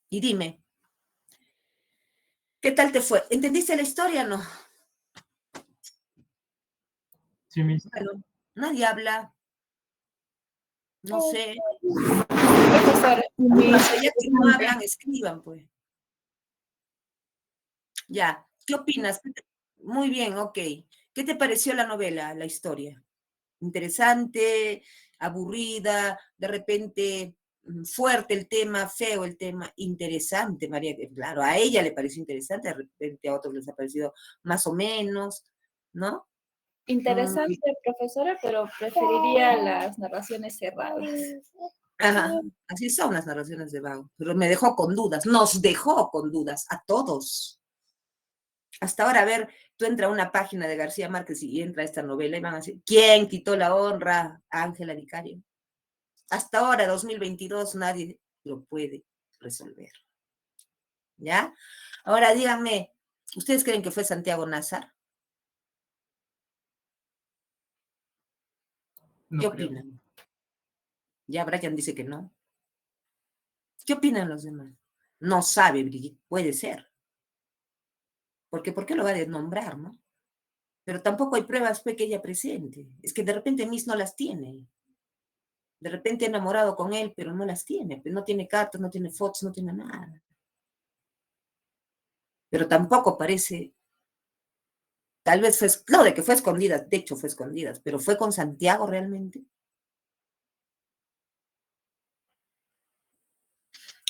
Y dime, ¿qué tal te fue? ¿Entendiste la historia o no? Sí, Miss. Bueno, nadie habla. No sé. Profesora, Ya que no hablan, escriban, pues. Ya, ¿qué opinas? Muy bien, ok. ¿Qué te pareció la novela, la historia? ¿Interesante, aburrida, de repente fuerte el tema, feo el tema? Interesante, María, que claro, a ella le pareció interesante, de repente a otros les ha parecido más o menos, ¿no? interesante, profesora, pero preferiría las narraciones cerradas. Ajá, así son las narraciones de Bao, pero me dejó con dudas, nos dejó con dudas a todos. Hasta ahora, a ver, tú entras a una página de García Márquez y entra esta novela y van a decir, ¿quién quitó la honra a Ángela Vicario? Hasta ahora, 2022, nadie lo puede resolver. ¿Ya? Ahora díganme, ¿ustedes creen que fue Santiago Nazar? ¿Qué opinan? Ya Brian dice que no. ¿Qué opinan los demás? No sabe, Brigitte, puede ser. Porque ¿por qué lo va a desnombrar, no? Pero tampoco hay pruebas que ella presente. Es que de repente Miss no las tiene. De repente enamorado con él, pero no las tiene. No tiene cartas, no tiene fotos, no tiene nada. Pero tampoco parece, tal vez fue, no, de que fue escondida, de hecho fue escondida, pero fue con Santiago realmente.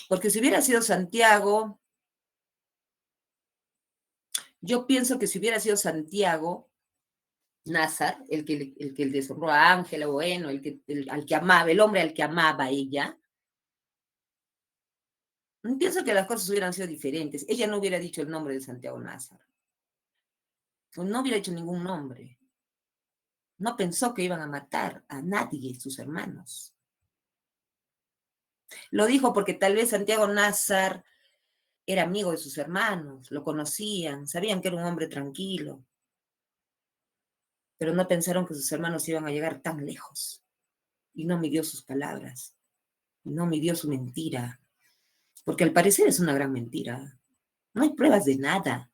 Porque si hubiera sido Santiago, yo pienso que si hubiera sido Santiago Nazar, el que deshonró a Ángela, bueno, al que amaba, el hombre al que amaba ella, pienso que las cosas hubieran sido diferentes. Ella no hubiera dicho el nombre de Santiago Nazar. No hubiera hecho ningún nombre. No pensó que iban a matar a nadie, sus hermanos. Lo dijo porque tal vez Santiago Nazar era amigo de sus hermanos, lo conocían, sabían que era un hombre tranquilo, pero no pensaron que sus hermanos iban a llegar tan lejos y no midió sus palabras. No midió su mentira, porque al parecer es una gran mentira. No hay pruebas de nada.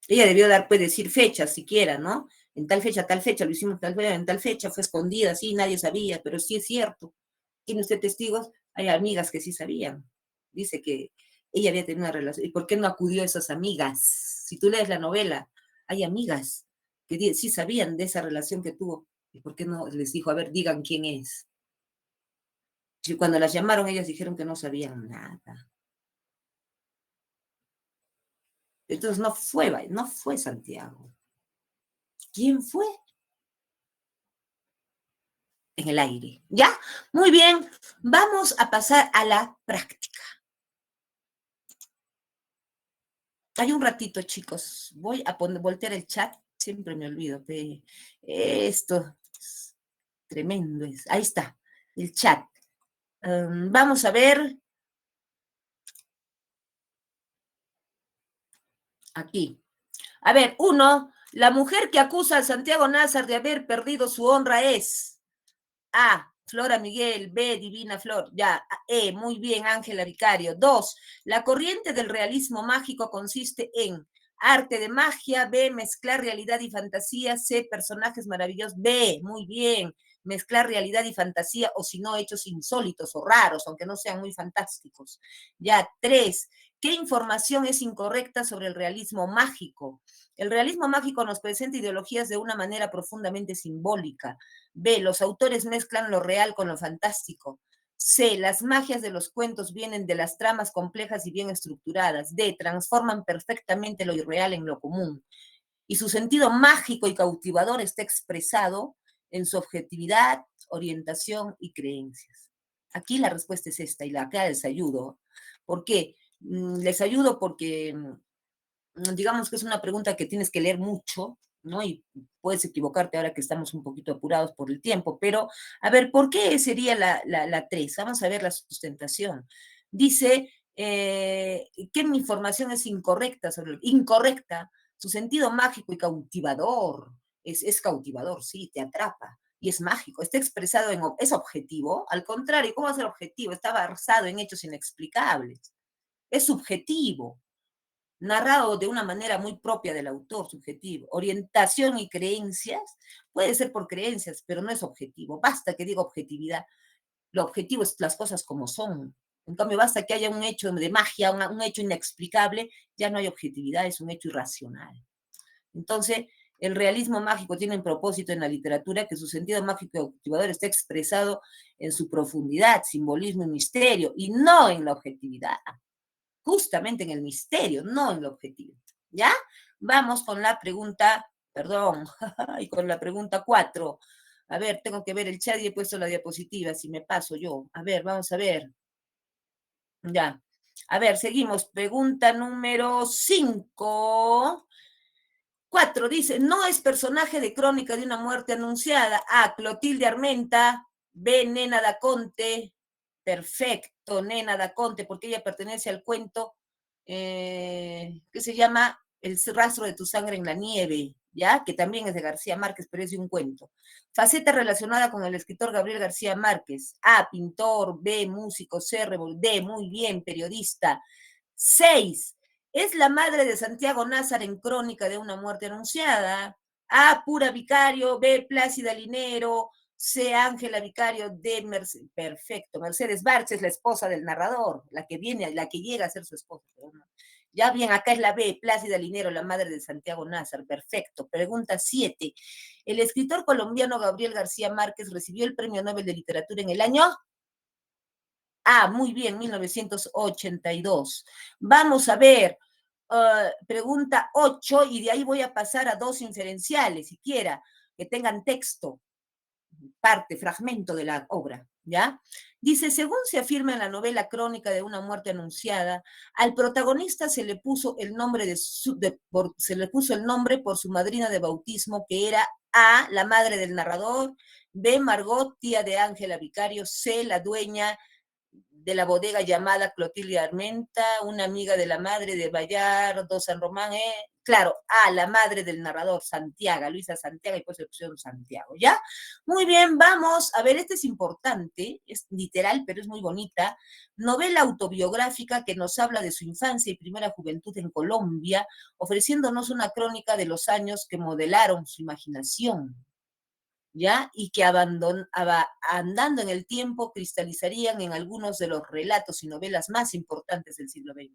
Ella debió decir fechas siquiera, ¿no? En tal fecha, lo hicimos tal fecha, en tal fecha, fue escondida, sí, nadie sabía, pero sí es cierto. ¿Tiene usted testigos? Hay amigas que sí sabían. Dice que ella había tenido una relación. ¿Y por qué no acudió a esas amigas? Si tú lees la novela, hay amigas que sí sabían de esa relación que tuvo. ¿Y por qué no les dijo, a ver, digan quién es? Y cuando las llamaron, ellas dijeron que no sabían nada. Entonces no fue Santiago. ¿Quién fue? En el aire. ¿Ya? Muy bien. Vamos a pasar a la práctica. Hay un ratito, chicos. Voy a voltear el chat. Siempre me olvido. Esto es tremendo. Ahí está, el chat. Vamos a ver. Aquí. A ver, uno. La mujer que acusa a Santiago Nazar de haber perdido su honra es A. Flora Miguel. B. Divina Flor. Ya. E. Muy bien, Ángela Vicario. 2. La corriente del realismo mágico consiste en arte de magia. B. Mezclar realidad y fantasía. C. Personajes maravillosos. B. Muy bien. Mezclar realidad y fantasía, o si no, hechos insólitos o raros, aunque no sean muy fantásticos. Ya. 3. ¿Qué información es incorrecta sobre el realismo mágico? El realismo mágico nos presenta ideologías de una manera profundamente simbólica. B. Los autores mezclan lo real con lo fantástico. C. Las magias de los cuentos vienen de las tramas complejas y bien estructuradas. D. Transforman perfectamente lo irreal en lo común. Y su sentido mágico y cautivador está expresado en su objetividad, orientación y creencias. Aquí la respuesta es esta, y acá les ayudo. ¿Por qué? Les ayudo porque digamos que es una pregunta que tienes que leer mucho, ¿no? Y puedes equivocarte ahora que estamos un poquito apurados por el tiempo, pero a ver, ¿por qué sería la 3? Vamos a ver la sustentación. Dice que mi información es incorrecta, incorrecta, su sentido mágico y cautivador, es cautivador, sí, te atrapa. Y es mágico, está expresado es objetivo, al contrario, ¿cómo va a ser objetivo? Está basado en hechos inexplicables, es subjetivo, narrado de una manera muy propia del autor, subjetivo. Orientación y creencias, puede ser por creencias, pero no es objetivo. Basta que diga objetividad. Lo objetivo es las cosas como son. En cambio, basta que haya un hecho de magia, un hecho inexplicable, ya no hay objetividad, es un hecho irracional. Entonces, el realismo mágico tiene un propósito en la literatura que su sentido mágico y cautivador esté expresado en su profundidad, simbolismo y misterio, y no en la objetividad. Justamente en el misterio, no en lo objetivo. ¿Ya? Vamos con la pregunta, perdón, y con la pregunta 4. A ver, tengo que ver el chat y he puesto la diapositiva, si me paso yo. A ver, vamos a ver. Ya. A ver, seguimos. Pregunta número 5. 4 dice, no es personaje de crónica de una muerte anunciada. A. Clotilde Armenta. B. Nena da Conte. Perfecto, Nena da Conte, porque ella pertenece al cuento que se llama El rastro de tu sangre en la nieve, ¿ya? Que también es de García Márquez, pero es de un cuento. Faceta relacionada con el escritor Gabriel García Márquez. A, pintor. B, músico. C, D, muy bien, periodista. 6. Es la madre de Santiago Nazar en Crónica de una muerte anunciada. A, Pura Vicario. B, Plácida Linero. C. Ángela Vicario. D. Perfecto. Mercedes Barch es la esposa del narrador, la que llega a ser su esposa. Ya bien, acá es la B, Plácida Linero, la madre de Santiago Nazar. Perfecto. Pregunta 7. El escritor colombiano Gabriel García Márquez recibió el Premio Nobel de Literatura en el año... muy bien, 1982. Vamos a ver, pregunta 8, y de ahí voy a pasar a 2 inferenciales, siquiera, que tengan texto, parte, fragmento de la obra, ¿ya? Dice, según se afirma en la novela Crónica de una muerte anunciada, al protagonista se le puso el nombre por su madrina de bautismo, que era A, la madre del narrador. B, Margot, tía de Ángela Vicario. C, la dueña de la bodega llamada Clotilde Armenta, una amiga de la madre de Bayardo San Román. Claro, la madre del narrador, Santiago, Luisa Santiago, y pues le pusieron Santiago, ¿ya? Muy bien, vamos a ver, este es importante, es literal, pero es muy bonita. Novela autobiográfica que nos habla de su infancia y primera juventud en Colombia, ofreciéndonos una crónica de los años que modelaron su imaginación, ¿ya? Y que andando en el tiempo cristalizarían en algunos de los relatos y novelas más importantes del siglo XX.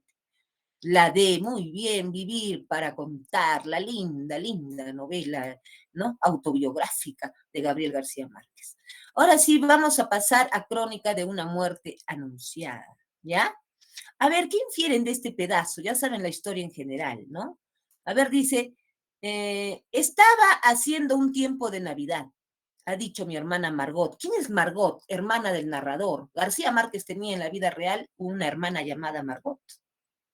La de, muy bien, Vivir para contar, la linda, linda novela, ¿no? Autobiográfica de Gabriel García Márquez. Ahora sí, vamos a pasar a Crónica de una muerte anunciada, ¿ya? A ver, ¿qué infieren de este pedazo? Ya saben la historia en general, ¿no? A ver, dice, estaba haciendo un tiempo de Navidad, ha dicho mi hermana Margot. ¿Quién es Margot? Hermana del narrador. García Márquez tenía en la vida real una hermana llamada Margot.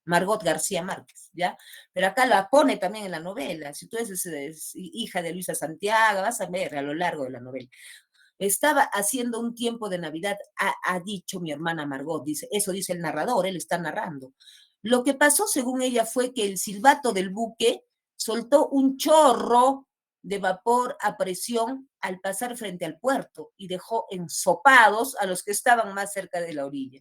Margot García Márquez, ¿ya? Pero acá la pone también en la novela. Si tú eres hija de Luisa Santiago, vas a ver a lo largo de la novela. Estaba haciendo un tiempo de Navidad, ha dicho mi hermana Margot, dice, eso dice el narrador, él está narrando. Lo que pasó, según ella, fue que el silbato del buque soltó un chorro de vapor a presión al pasar frente al puerto y dejó ensopados a los que estaban más cerca de la orilla.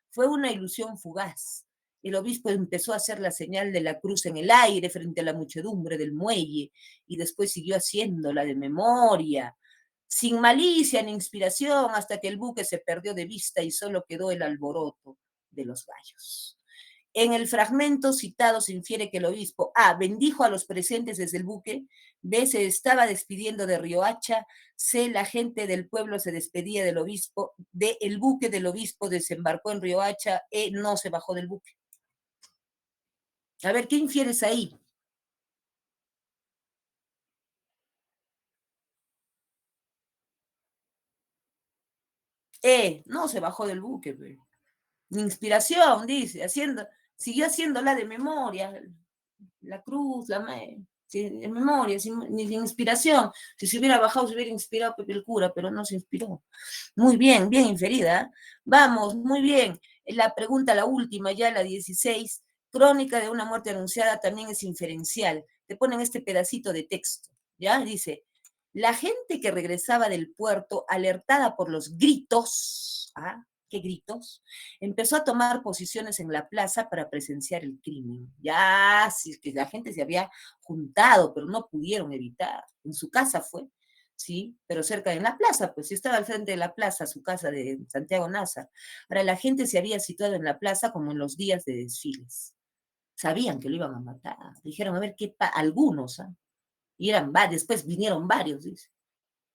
Fue una ilusión fugaz. El obispo empezó a hacer la señal de la cruz en el aire frente a la muchedumbre del muelle y después siguió haciéndola de memoria, sin malicia ni inspiración, hasta que el buque se perdió de vista y solo quedó el alboroto de los gallos. En el fragmento citado se infiere que el obispo bendijo a los presentes desde el buque, B, se estaba despidiendo de Riohacha, C, la gente del pueblo se despedía del obispo, D, el buque del obispo desembarcó en Riohacha, E, no se bajó del buque. A ver, ¿qué infieres ahí? No se bajó del buque, pero inspiración, dice, siguió haciéndola de memoria, la cruz, de memoria, ni de inspiración. Si se hubiera bajado, se hubiera inspirado Pepe el cura, pero no se inspiró. Muy bien, bien inferida. Vamos, muy bien. La pregunta, la última, ya la 16, crónica de una muerte anunciada también es inferencial. Te ponen este pedacito de texto, ¿ya? Dice, la gente que regresaba del puerto, alertada por los gritos, ¿qué gritos? Empezó a tomar posiciones en la plaza para presenciar el crimen. Ya, sí, que la gente se había juntado, pero no pudieron evitar. En su casa fue, sí, pero cerca de la plaza, pues si estaba al frente de la plaza, su casa de Santiago Nazar. Ahora, la gente se había situado en la plaza como en los días de desfiles. Sabían que lo iban a matar. Dijeron, a ver, algunos, y después vinieron varios, dice,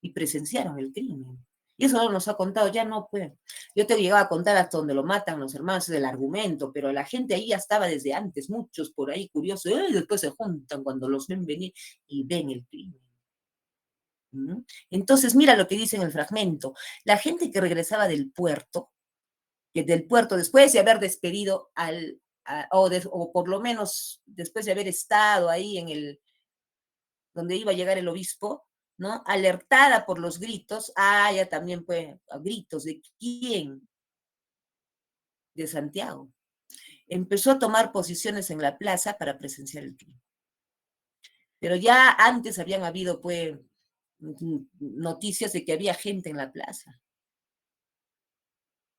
y presenciaron el crimen. Y eso no nos ha contado, ya no, pues. Yo te llegaba a contar hasta donde lo matan los hermanos del argumento, pero la gente ahí ya estaba desde antes, muchos por ahí curiosos, y después se juntan cuando los ven venir y ven el crimen. Entonces, mira lo que dice en el fragmento. La gente que regresaba del puerto después de haber despedido o por lo menos después de haber estado ahí donde iba a llegar el obispo, ¿no? Alertada por los gritos, ya también fue gritos, ¿de quién? De Santiago. Empezó a tomar posiciones en la plaza para presenciar el crimen. Pero ya antes habían habido, pues, noticias de que había gente en la plaza.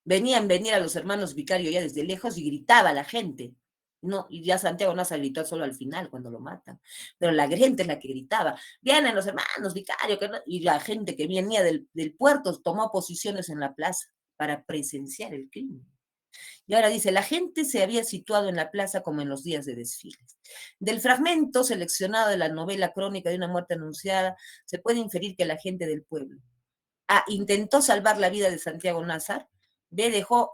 Venían a los hermanos vicarios ya desde lejos y gritaba la gente. No, y ya Santiago Nazar gritó solo al final, cuando lo matan. Pero la gente es la que gritaba. Vienen los hermanos vicarios, y la gente que venía del puerto tomó posiciones en la plaza para presenciar el crimen. Y ahora dice, la gente se había situado en la plaza como en los días de desfiles. Del fragmento seleccionado de la novela Crónica de una muerte anunciada, se puede inferir que la gente del pueblo intentó salvar la vida de Santiago Nazar, B, dejó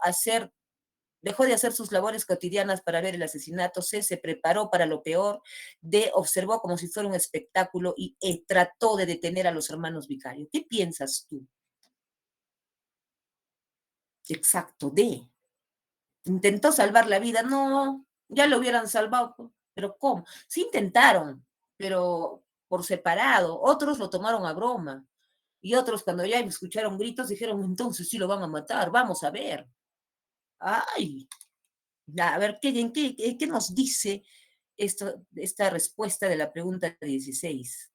de hacer sus labores cotidianas para ver el asesinato, C, se preparó para lo peor, D, observó como si fuera un espectáculo y trató de detener a los hermanos vicarios. ¿Qué piensas tú? Exacto, D. Intentó salvar la vida, no, ya lo hubieran salvado, pero ¿cómo? Sí intentaron, pero por separado, otros lo tomaron a broma, y otros cuando ya escucharon gritos dijeron, entonces sí lo van a matar, vamos a ver. Ay, a ver, ¿qué nos dice esta respuesta de la pregunta 16.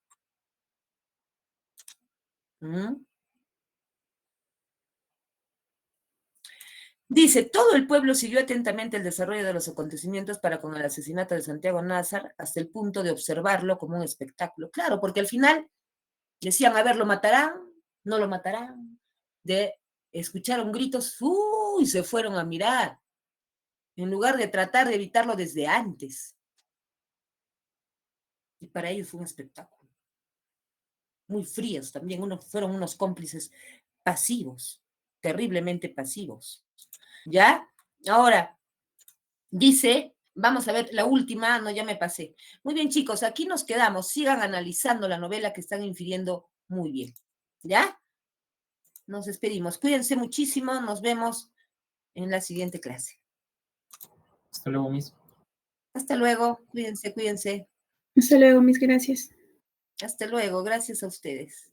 Dice, todo el pueblo siguió atentamente el desarrollo de los acontecimientos para con el asesinato de Santiago Nazar hasta el punto de observarlo como un espectáculo. Claro, porque al final decían, a ver, ¿lo matarán? ¿No lo matarán? Escucharon gritos, y se fueron a mirar, en lugar de tratar de evitarlo desde antes. Y para ellos fue un espectáculo. Muy fríos también, fueron unos cómplices pasivos, terriblemente pasivos. ¿Ya? Ahora, dice, vamos a ver la última, no, ya me pasé. Muy bien, chicos, aquí nos quedamos. Sigan analizando la novela que están infiriendo muy bien. ¿Ya? Nos despedimos. Cuídense muchísimo. Nos vemos en la siguiente clase. Hasta luego, Miss. Hasta luego. Cuídense, cuídense. Hasta luego, mis gracias. Hasta luego. Gracias a ustedes.